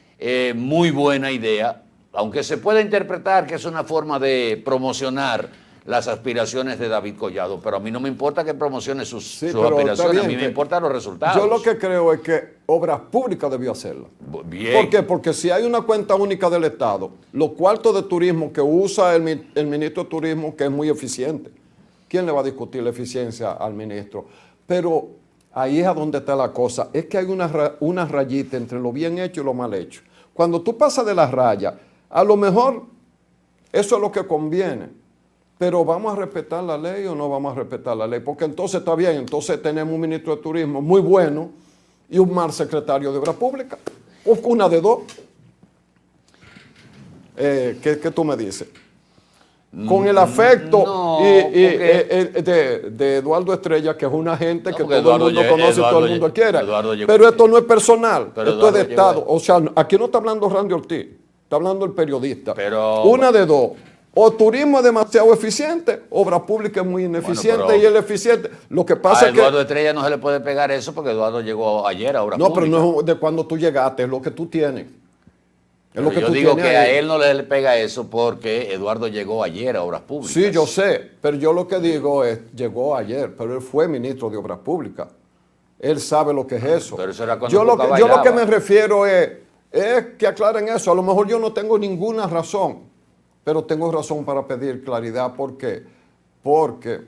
muy buena idea, aunque se pueda interpretar que es una forma de promocionar las aspiraciones de David Collado, pero a mí no me importa que promocione sus aspiraciones, a mí me importan los resultados. Yo lo que creo es que Obras Públicas debió hacerla. Bien. ¿Por qué? Porque si hay una cuenta única del Estado, los cuartos de turismo que usa el ministro de Turismo, que es muy eficiente, ¿quién le va a discutir la eficiencia al ministro? Pero ahí es a donde está la cosa, es que hay una rayita entre lo bien hecho y lo mal hecho. Cuando tú pasas de la raya, a lo mejor eso es lo que conviene, pero ¿vamos a respetar la ley o no vamos a respetar la ley? Porque entonces está bien, entonces tenemos un ministro de Turismo muy bueno y un mal secretario de Obras Públicas, o una de dos. ¿Qué tú me dices? Con el afecto de Eduardo Estrella, que es una gente que todo el mundo conoce y todo el mundo quiere. Pero esto no es personal, esto es de Estado. O sea, aquí no está hablando Randy Ortiz, está hablando el periodista. Una de dos. O turismo es demasiado eficiente, obra pública es muy ineficiente y él es eficiente. Lo que pasa es que... A Eduardo Estrella no se le puede pegar eso porque Eduardo llegó ayer a obra pública. No, pero no es de cuando tú llegaste, es lo que tú tienes. Yo digo que a él no le pega eso porque Eduardo llegó ayer a Obras Públicas. Sí, yo sé, pero yo lo que digo es, llegó ayer, pero él fue ministro de Obras Públicas. Él sabe lo que es eso. Pero eso era cuando yo lo que me refiero es que aclaren eso. A lo mejor yo no tengo ninguna razón, pero tengo razón para pedir claridad. ¿Por qué? Porque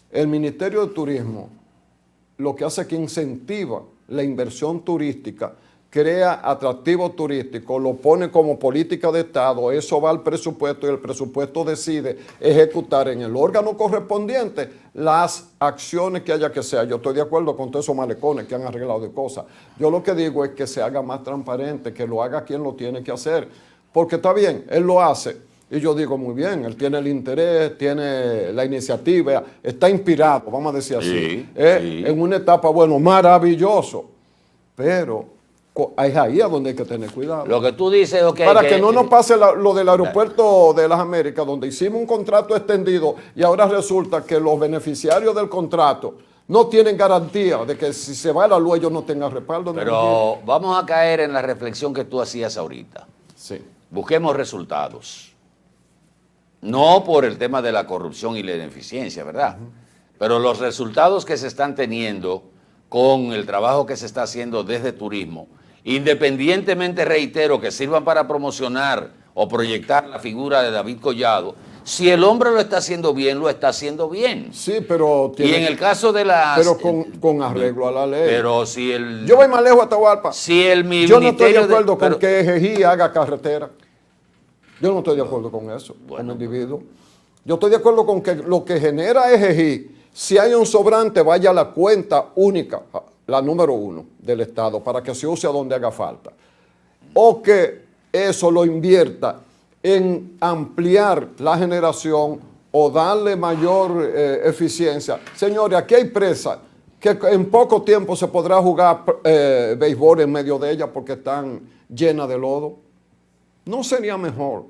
el Ministerio de Turismo lo que hace es que incentiva la inversión turística, crea atractivo turístico, lo pone como política de Estado, eso va al presupuesto y el presupuesto decide ejecutar en el órgano correspondiente las acciones que haya que sea. Yo estoy de acuerdo con todos esos malecones que han arreglado de cosas. Yo lo que digo es que se haga más transparente, que lo haga quien lo tiene que hacer, porque está bien, él lo hace. Y yo digo, muy bien, él tiene el interés, tiene la iniciativa, está inspirado, vamos a decir así, en una etapa, bueno, maravilloso. pero es ahí a donde hay que tener cuidado. Lo que tú dices, ok. Para que no nos pase lo del aeropuerto de las Américas, donde hicimos un contrato extendido y ahora resulta que los beneficiarios del contrato no tienen garantía de que si se va la luz ellos no tengan respaldo. Pero vamos a caer en la reflexión que tú hacías ahorita. Sí. Busquemos resultados. No por el tema de la corrupción y la ineficiencia, ¿verdad? Pero los resultados que se están teniendo con el trabajo que se está haciendo desde turismo, independientemente, reitero, que sirvan para promocionar o proyectar la figura de David Collado, si el hombre lo está haciendo bien, lo está haciendo bien. Sí, pero... y en el caso de las... Pero con arreglo a la ley. Pero si el... Yo voy más lejos a Atahualpa. Si el Yo no estoy de acuerdo con que Ejejí haga carretera. Yo no estoy de acuerdo con eso, como individuo. Yo estoy de acuerdo con que lo que genera Ejejí, si hay un sobrante, vaya a la cuenta única, la número 1 del Estado, para que se use a donde haga falta. O que eso lo invierta en ampliar la generación o darle mayor eficiencia. Señores, aquí hay presas que en poco tiempo se podrá jugar béisbol en medio de ellas porque están llenas de lodo. ¿No sería mejor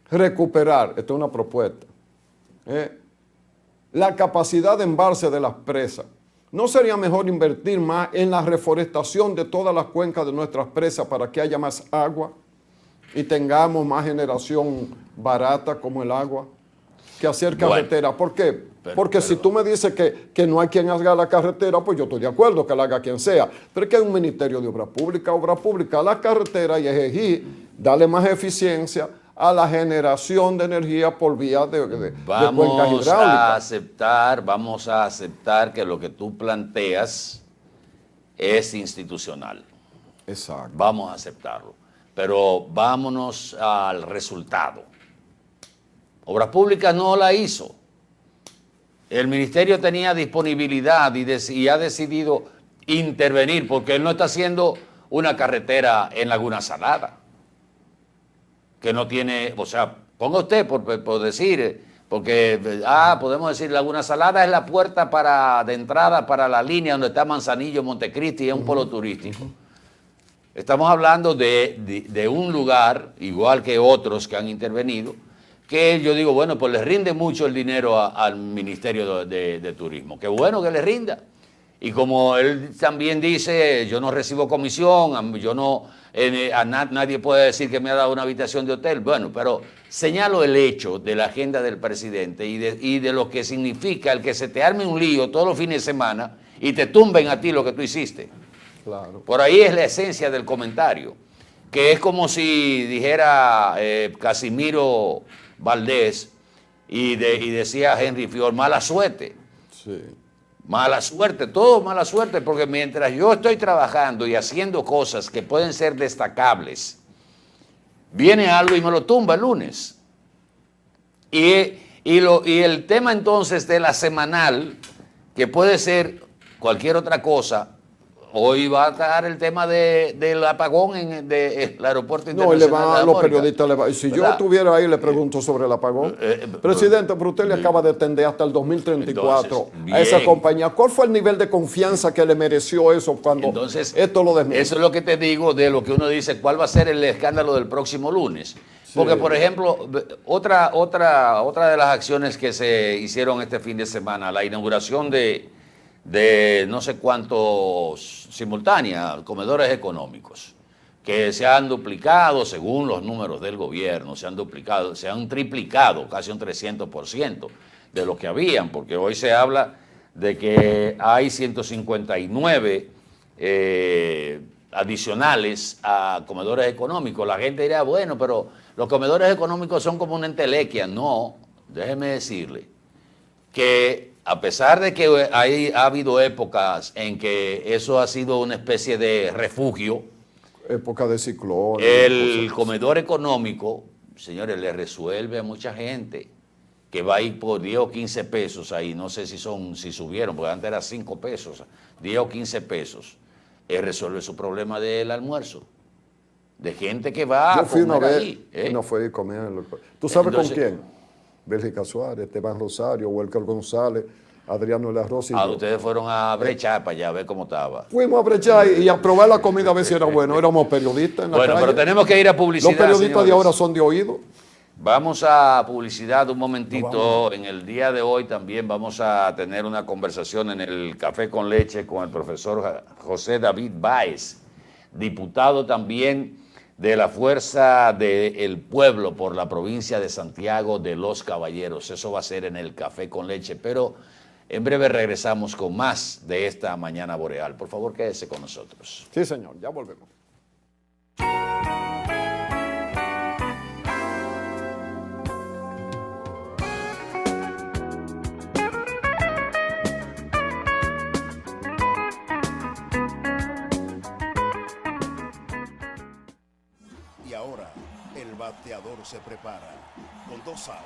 recuperar, esta es una propuesta, la capacidad de embalse de las presas? ¿No sería mejor invertir más en la reforestación de todas las cuencas de nuestras presas para que haya más agua y tengamos más generación barata como el agua que hacer carretera? ¿Por qué? Porque si tú me dices que no hay quien haga la carretera, pues yo estoy de acuerdo que la haga quien sea. Pero es que hay un Ministerio de Obras Públicas, la carretera y Ejejí, darle más eficiencia a la generación de energía por vía de cuencas hidráulicas. Vamos a aceptar que lo que tú planteas es institucional. Exacto. Vamos a aceptarlo. Pero vámonos al resultado. Obras Públicas no la hizo. El ministerio tenía disponibilidad y ha decidido intervenir porque él no está haciendo una carretera en Laguna Salada, que no tiene, o sea, ponga usted por decir, porque podemos decir Laguna Salada es la puerta de entrada para la línea donde está Manzanillo, Montecristi, y es un polo turístico. Estamos hablando de un lugar, igual que otros que han intervenido, que yo digo, bueno, pues le rinde mucho el dinero al Ministerio de Turismo. Qué bueno que le rinda. Y como él también dice, yo no recibo comisión, yo no, nadie puede decir que me ha dado una habitación de hotel. Bueno, pero señalo el hecho de la agenda del presidente y de lo que significa el que se te arme un lío todos los fines de semana y te tumben a ti lo que tú hiciste. Claro. Por ahí es la esencia del comentario, que es como si dijera Casimiro Valdés y decía Henry Fior, mala suerte. Sí. Mala suerte, todo mala suerte, porque mientras yo estoy trabajando y haciendo cosas que pueden ser destacables, viene algo y me lo tumba el lunes. Y el tema entonces de la semanal, que puede ser cualquier otra cosa, hoy va a estar el tema del apagón del aeropuerto internacional. No, los periodistas si yo estuviera ahí le pregunto sobre el apagón. Presidente, pero usted le acaba de atender hasta el 2034 a esa compañía. ¿Cuál fue el nivel de confianza que le mereció eso cuando esto lo desmintió? Eso es lo que te digo de lo que uno dice, ¿cuál va a ser el escándalo del próximo lunes? Porque, por ejemplo, otra de las acciones que se hicieron este fin de semana, la inauguración de no sé cuántos simultáneas comedores económicos que se han duplicado según los números del gobierno, se han triplicado casi un 300% de lo que habían, porque hoy se habla de que hay 159 adicionales a comedores económicos. La gente dirá, bueno, pero los comedores económicos son como una entelequia. No, déjeme decirle que a pesar de que ha habido épocas en que eso ha sido una especie de refugio, época de ciclones, el comedor económico, señores, le resuelve a mucha gente que va a ir por 10 o 15 pesos ahí, no sé si subieron, porque antes era 5 pesos, 10 o 15 pesos, resuelve su problema del almuerzo, de gente que va a comer una vez, ahí. No fue a comer. ¿Tú sabes con quién? Bélgica Suárez, Esteban Rosario, Welker González, Adriano El Arroz y yo. Ustedes fueron a brechar para allá a ver cómo estaba. Fuimos a brechar y a probar la comida a ver si era bueno. Éramos periodistas en la calle. Pero tenemos que ir a publicidad. Los periodistas señores. de ahora son de oído. Vamos a publicidad un momentito. En el día de hoy también vamos a tener una conversación en el Café con Leche con el profesor José David Báez, diputado también de la Fuerza del Pueblo por la provincia de Santiago de los Caballeros. Eso va a ser en el Café con Leche, pero en breve regresamos con más de esta Mañana Boreal. Por favor, quédese con nosotros. Sí, señor, ya volvemos. Y ahora, el bateador se prepara con 2 outs.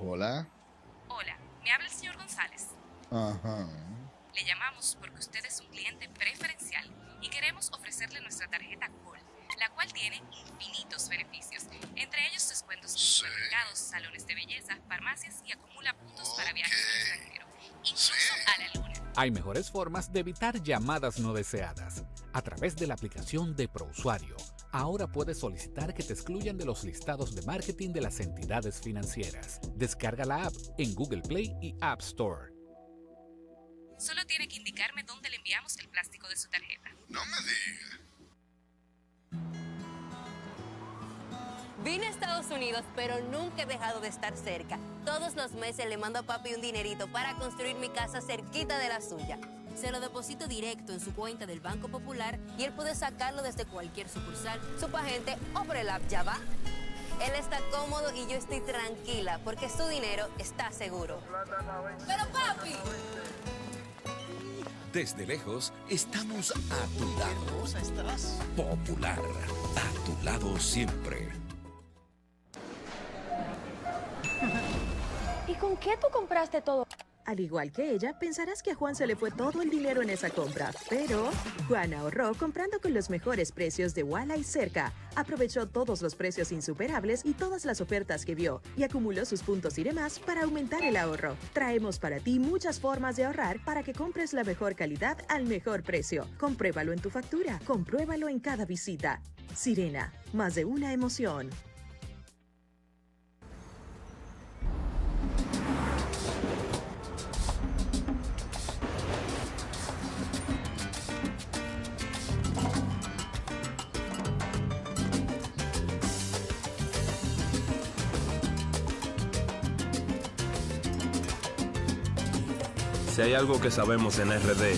Hola. Hola, me habla el señor González. Ajá. Le llamamos porque usted es un cliente preferencial y queremos ofrecerle nuestra tarjeta Gold, la cual tiene infinitos beneficios, entre ellos descuentos en supermercados, salones de belleza, farmacias y acumula puntos para viajes al extranjero, incluso a la luna. Hay mejores formas de evitar llamadas no deseadas. A través de la aplicación de ProUsuario, ahora puedes solicitar que te excluyan de los listados de marketing de las entidades financieras. Descarga la app en Google Play y App Store. Solo tiene que indicarme dónde le enviamos el plástico de su tarjeta. No me diga. Vine a Estados Unidos, pero nunca he dejado de estar cerca. Todos los meses le mando a papi un dinerito para construir mi casa cerquita de la suya. Se lo deposito directo en su cuenta del Banco Popular y él puede sacarlo desde cualquier sucursal, Superagente o por el app Ya Va. Él está cómodo y yo estoy tranquila porque su dinero está seguro. ¡Pero papi! Desde lejos, estamos a tu lado. Popular, a tu lado siempre. ¿Y con qué tú compraste todo? Al igual que ella, pensarás que a Juan se le fue todo el dinero en esa compra, pero Juan ahorró comprando con los mejores precios de Walla y Cerca. Aprovechó todos los precios insuperables y todas las ofertas que vio y acumuló sus puntos y demás para aumentar el ahorro. Traemos para ti muchas formas de ahorrar para que compres la mejor calidad al mejor precio. Compruébalo en tu factura, compruébalo en cada visita. Sirena, más de una emoción. Si hay algo que sabemos en RD,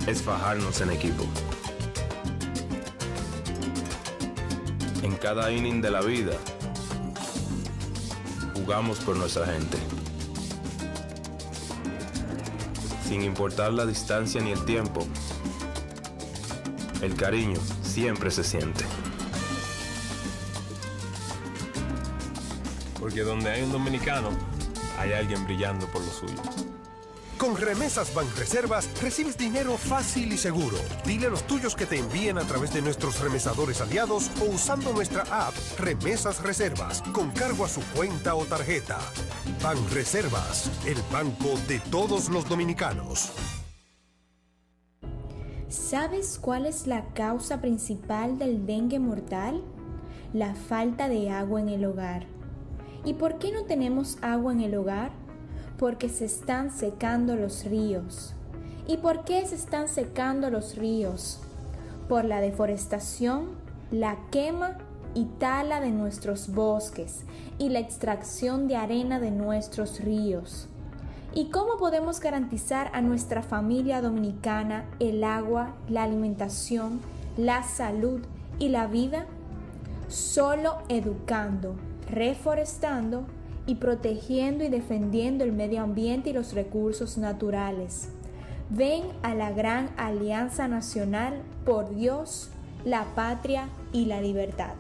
es fajarnos en equipo. En cada inning de la vida, jugamos por nuestra gente. Sin importar la distancia ni el tiempo, el cariño siempre se siente. Porque donde hay un dominicano, hay alguien brillando por lo suyo. Con Remesas Banreservas recibes dinero fácil y seguro. Dile a los tuyos que te envíen a través de nuestros remesadores aliados o usando nuestra app Remesas Reservas con cargo a su cuenta o tarjeta. Banreservas, el banco de todos los dominicanos. ¿Sabes cuál es la causa principal del dengue mortal? La falta de agua en el hogar. ¿Y por qué no tenemos agua en el hogar? Porque se están secando los ríos. ¿Y por qué se están secando los ríos? Por la deforestación, la quema y tala de nuestros bosques y la extracción de arena de nuestros ríos. ¿Y cómo podemos garantizar a nuestra familia dominicana el agua, la alimentación, la salud y la vida? Solo educando, reforestando y protegiendo y defendiendo el medio ambiente y los recursos naturales. Ven a la gran Alianza Nacional por Dios, la Patria y la Libertad.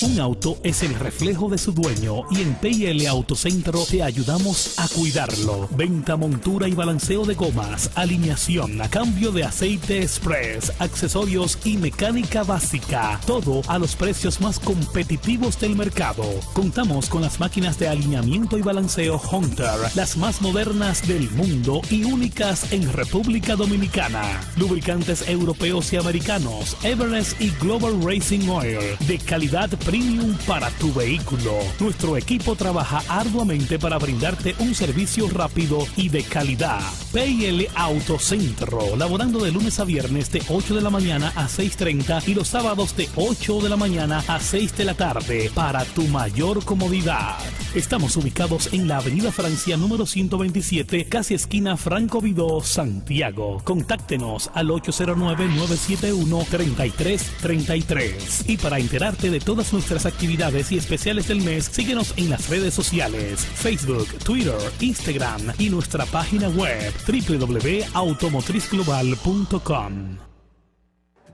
Un auto es el reflejo de su dueño y en PL Autocentro te ayudamos a cuidarlo. Venta, montura y balanceo de gomas, alineación, cambio de aceite express, accesorios y mecánica básica. Todo a los precios más competitivos del mercado. Contamos con las máquinas de alineamiento y balanceo Hunter, las más modernas del mundo y únicas en República Dominicana. Lubricantes europeos y americanos, Everest y Global Racing Oil, de calidad premium para tu vehículo. Nuestro equipo trabaja arduamente para brindarte un servicio rápido y de calidad. PL Autocentro, laborando de lunes a viernes de 8 de la mañana a 6:30 y los sábados de 8 de la mañana a 6 de la tarde para tu mayor comodidad. Estamos ubicados en la Avenida Francia número 127, casi esquina Franco Vidó, Santiago. Contáctenos al 809-971-3333. Y para enterarte de todas nuestras actividades y especiales del mes, síguenos en las redes sociales, Facebook, Twitter, Instagram y nuestra página web www.automotrizglobal.com.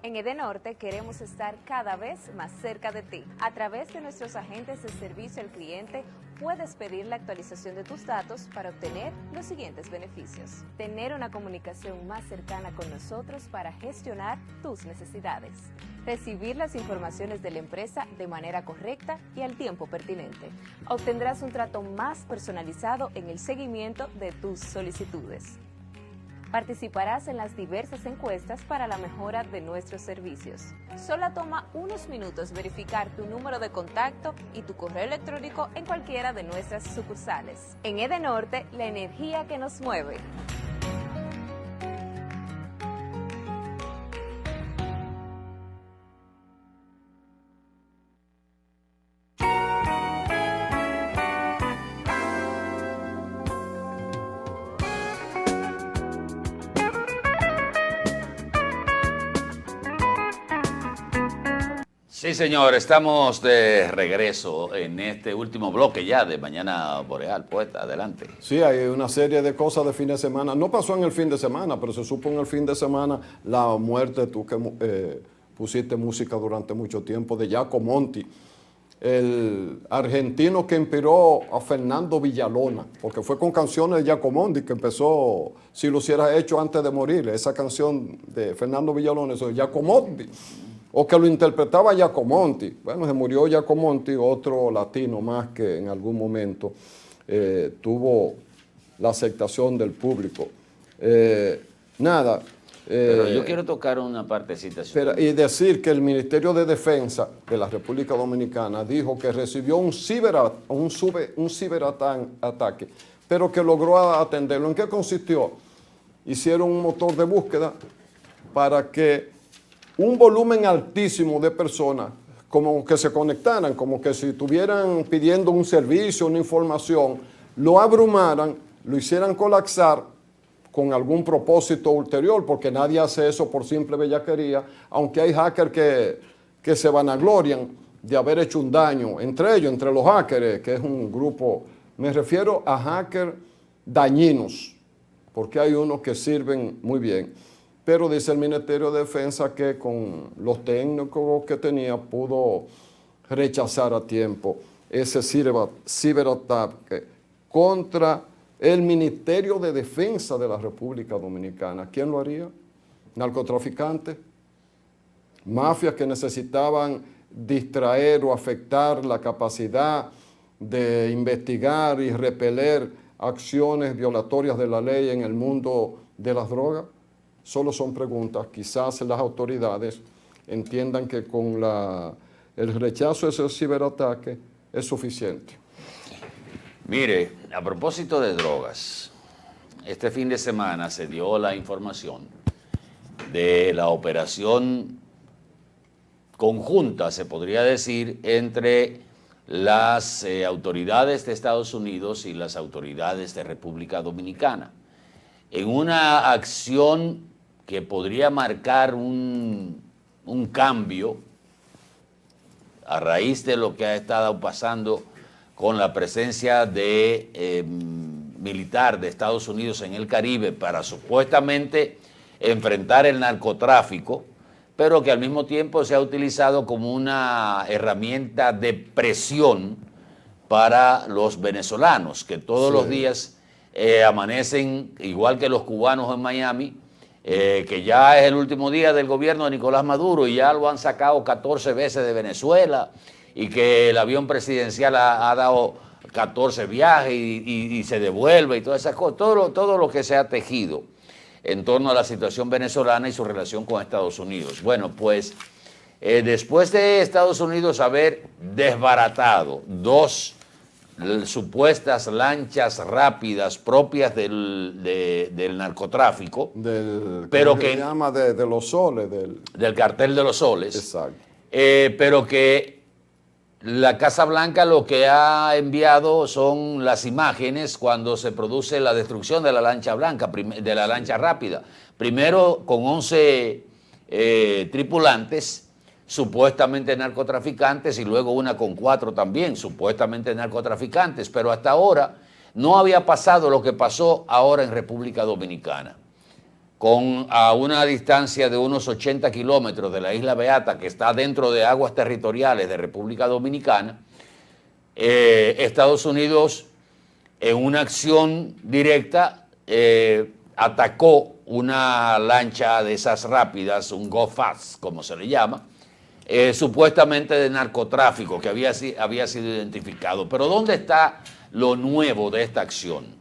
En Edenorte queremos estar cada vez más cerca de ti. A través de nuestros agentes de servicio al cliente, puedes pedir la actualización de tus datos para obtener los siguientes beneficios. Tener una comunicación más cercana con nosotros para gestionar tus necesidades. Recibir las informaciones de la empresa de manera correcta y al tiempo pertinente. Obtendrás un trato más personalizado en el seguimiento de tus solicitudes. Participarás en las diversas encuestas para la mejora de nuestros servicios. Solo toma unos minutos verificar tu número de contacto y tu correo electrónico en cualquiera de nuestras sucursales. En Edenorte, la energía que nos mueve. Sí, señor, estamos de regreso en este último bloque ya de Mañana Boreal. Poeta, adelante. Sí, hay una serie de cosas de fin de semana. No pasó en el fin de semana, pero se supo en el fin de semana la muerte, tú que pusiste música durante mucho tiempo, de Giacomonti, el argentino que inspiró a Fernando Villalona, porque fue con canciones de Giacomonti que empezó, si lo hubiera hecho antes de morir, esa canción de Fernando Villalona, eso de Giacomonti. O que lo interpretaba Giacomonti. Bueno, se murió Giacomonti, otro latino más que en algún momento tuvo la aceptación del público. Pero yo quiero tocar una partecita. Y decir que el Ministerio de Defensa de la República Dominicana dijo que recibió un ciberataque, pero que logró atenderlo. ¿En qué consistió? Hicieron un motor de búsqueda para que un volumen altísimo de personas, como que se conectaran, como que si estuvieran pidiendo un servicio, una información, lo abrumaran, lo hicieran colapsar con algún propósito ulterior, porque nadie hace eso por simple bellaquería, aunque hay hackers que se vanaglorian de haber hecho un daño, entre los hackers, que es un grupo, me refiero a hackers dañinos, porque hay unos que sirven muy bien. Pero dice el Ministerio de Defensa que con los técnicos que tenía pudo rechazar a tiempo ese ciberataque contra el Ministerio de Defensa de la República Dominicana. ¿Quién lo haría? Narcotraficantes, mafias que necesitaban distraer o afectar la capacidad de investigar y repeler acciones violatorias de la ley en el mundo de las drogas. Solo son preguntas. Quizás las autoridades entiendan que con el rechazo de ese ciberataque es suficiente. Mire, a propósito de drogas, este fin de semana se dio la información de la operación conjunta, se podría decir, entre las autoridades de Estados Unidos y las autoridades de República Dominicana, en una acción que podría marcar un cambio a raíz de lo que ha estado pasando con la presencia de militar de Estados Unidos en el Caribe para supuestamente enfrentar el narcotráfico, pero que al mismo tiempo se ha utilizado como una herramienta de presión para los venezolanos, que todos los días amanecen, igual que los cubanos en Miami, que ya es el último día del gobierno de Nicolás Maduro y ya lo han sacado 14 veces de Venezuela, y que el avión presidencial ha dado 14 viajes y se devuelve y todas esas cosas, todo lo que se ha tejido en torno a la situación venezolana y su relación con Estados Unidos. Bueno, pues después de Estados Unidos haber desbaratado dos supuestas lanchas rápidas propias del narcotráfico, pero que se llama de los soles, del cartel de los soles, exacto. Pero que la Casa Blanca lo que ha enviado son las imágenes cuando se produce la destrucción de la lancha blanca, de la lancha rápida. Primero con 11 tripulantes, supuestamente narcotraficantes, y luego una con 4 también, supuestamente narcotraficantes. Pero hasta ahora no había pasado lo que pasó ahora en República Dominicana. A una distancia de unos 80 kilómetros de la Isla Beata, que está dentro de aguas territoriales de República Dominicana, Estados Unidos, en una acción directa, atacó una lancha de esas rápidas, un Go Fast, como se le llama, supuestamente de narcotráfico, que había sido identificado. Pero ¿dónde está lo nuevo de esta acción?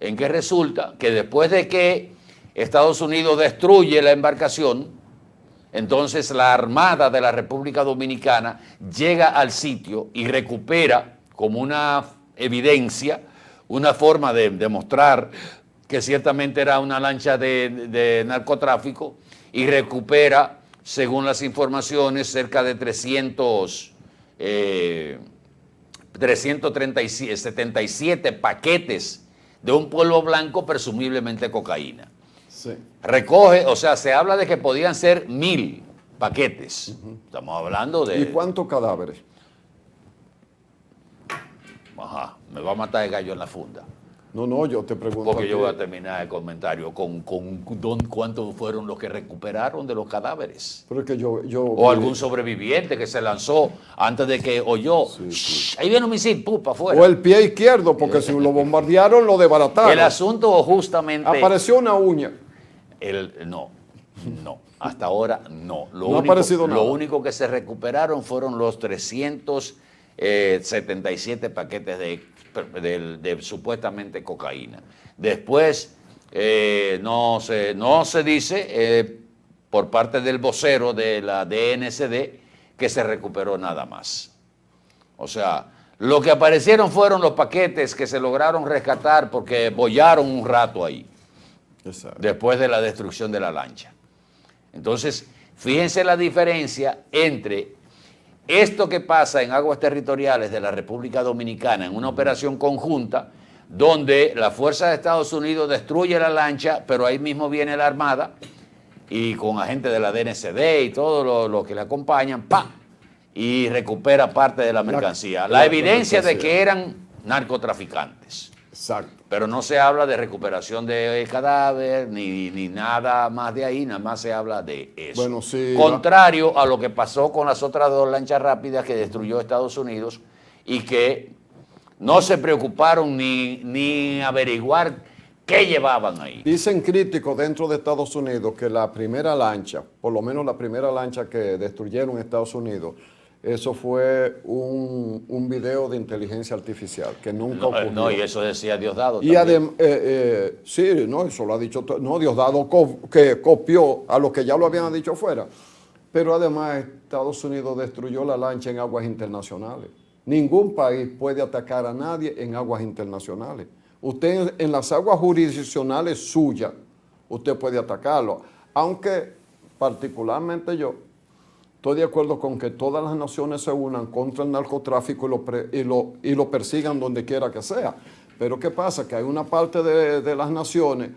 En que resulta que después de que Estados Unidos destruye la embarcación, entonces la Armada de la República Dominicana llega al sitio y recupera como una evidencia, una forma de demostrar que ciertamente era una lancha de narcotráfico, y recupera, según las informaciones, cerca de 377 paquetes de un polvo blanco, presumiblemente cocaína. Sí. Recoge, o sea, se habla de que podían ser 1000 paquetes. Estamos hablando de... ¿Y cuántos cadáveres? Ajá, me va a matar el gallo en la funda. No, yo te pregunto. Porque yo voy a terminar el comentario con cuántos fueron los que recuperaron de los cadáveres. Pero es que o algún sobreviviente que se lanzó antes de que oyó. Ahí viene un misil, pupa, afuera. O el pie izquierdo, porque si lo bombardearon, lo desbarataron. El asunto justamente... Apareció una uña. No. Hasta ahora no. No ha aparecido nada. Lo único que se recuperaron fueron los 377 paquetes de supuestamente cocaína. Después no se dice por parte del vocero de la DNCD que se recuperó nada más. O sea, lo que aparecieron fueron los paquetes que se lograron rescatar porque bollaron un rato ahí. Exacto. Después de la destrucción de la lancha. Entonces, fíjense la diferencia entre esto que pasa en aguas territoriales de la República Dominicana en una operación conjunta donde la fuerza de Estados Unidos destruye la lancha, pero ahí mismo viene la Armada y con agentes de la DNCD y todo lo que le acompañan, y recupera parte de la mercancía. La evidencia de que eran narcotraficantes. Exacto. Pero no se habla de recuperación de cadáver ni nada más de ahí, nada más se habla de eso. Bueno, sí, contrario a lo que pasó con las otras 2 lanchas rápidas que destruyó Estados Unidos y que no se preocuparon ni averiguar qué llevaban ahí. Dicen críticos dentro de Estados Unidos que la primera lancha, por lo menos la primera lancha que destruyeron en Estados Unidos, eso fue un video de inteligencia artificial que nunca ocurrió. No, y eso decía Diosdado y sí, no, eso lo ha dicho, Diosdado que copió a los que ya lo habían dicho fuera. Pero además Estados Unidos destruyó la lancha en aguas internacionales. Ningún país puede atacar a nadie en aguas internacionales. Usted en las aguas jurisdiccionales suyas, usted puede atacarlo. Aunque particularmente yo estoy de acuerdo con que todas las naciones se unan contra el narcotráfico y lo persigan donde quiera que sea. Pero ¿qué pasa? Que hay una parte de las naciones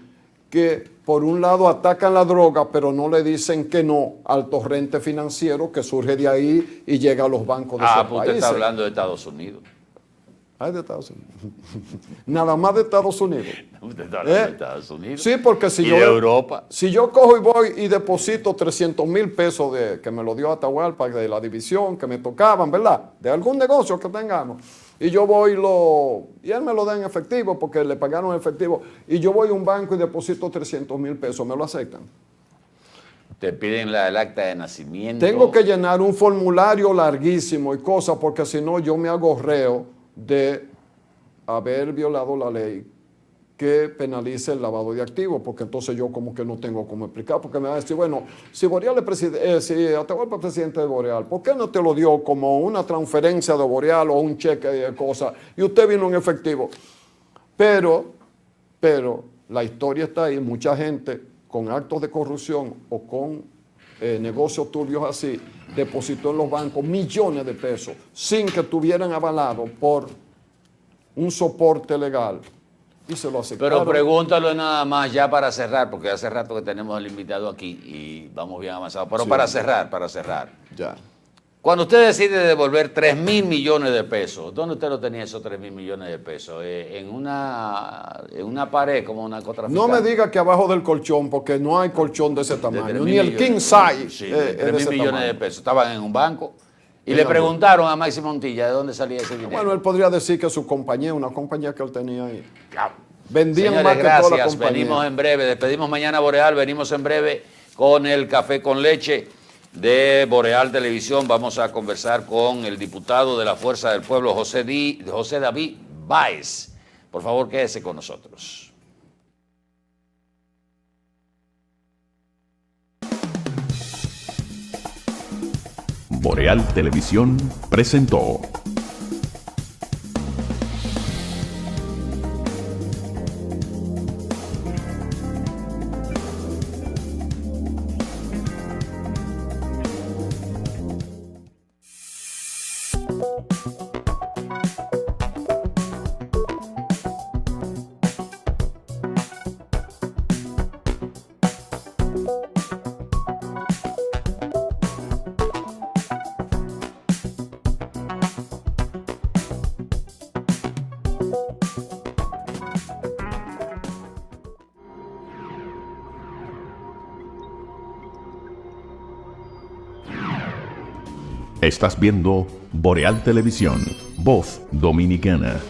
que por un lado atacan la droga, pero no le dicen que no al torrente financiero que surge de ahí y llega a los bancos de esos pues usted países. está hablando de Estados Unidos. Ay, de Estados Unidos. Nada más de Estados Unidos. De Estados Unidos. Sí, porque si y yo... de Europa. Si yo cojo y voy y deposito 300,000 pesos que me lo dio Atahualpa de la división, que me tocaban, ¿verdad? De algún negocio que tengamos. Y yo voy y él me lo da en efectivo porque le pagaron en efectivo. Y yo voy a un banco y deposito 300,000 pesos. ¿Me lo aceptan? Te piden el acta de nacimiento. Tengo que llenar un formulario larguísimo y cosas porque si no yo me hago reo de haber violado la ley que penalice el lavado de activos, porque entonces yo como que no tengo cómo explicar, porque me van a decir, bueno, si Atahualpa es presidente de Boreal, ¿por qué no te lo dio como una transferencia de Boreal o un cheque de cosas y usted vino en efectivo? Pero la historia está ahí, mucha gente con actos de corrupción o con negocios turbios así, depositó en los bancos millones de pesos sin que estuvieran avalados por un soporte legal y se lo aceptaron. Pero pregúntalo nada más ya para cerrar, porque hace rato que tenemos el invitado aquí y vamos bien avanzados. Pero sí, para cerrar. Ya. Cuando usted decide devolver 3,000 millones de pesos, ¿dónde usted lo tenía esos 3,000 millones de pesos? ¿En una pared como una contrafiscal? No me diga que abajo del colchón, porque no hay colchón de ese tamaño, ni el king size. Sí, 3,000 millones de pesos. Estaban en un banco y le preguntaron a Máximo Montilla de dónde salía ese dinero. Bueno, él podría decir que su compañía, una compañía que él tenía ahí. Vendían Señores, más que gracias. toda la compañía. Venimos en breve, despedimos mañana Boreal, venimos en breve con el café con leche de Boreal Televisión. Vamos a conversar con el diputado de la Fuerza del Pueblo, José David Báez. Por favor, quédese con nosotros. Boreal Televisión presentó Estás viendo Boreal Televisión, voz dominicana.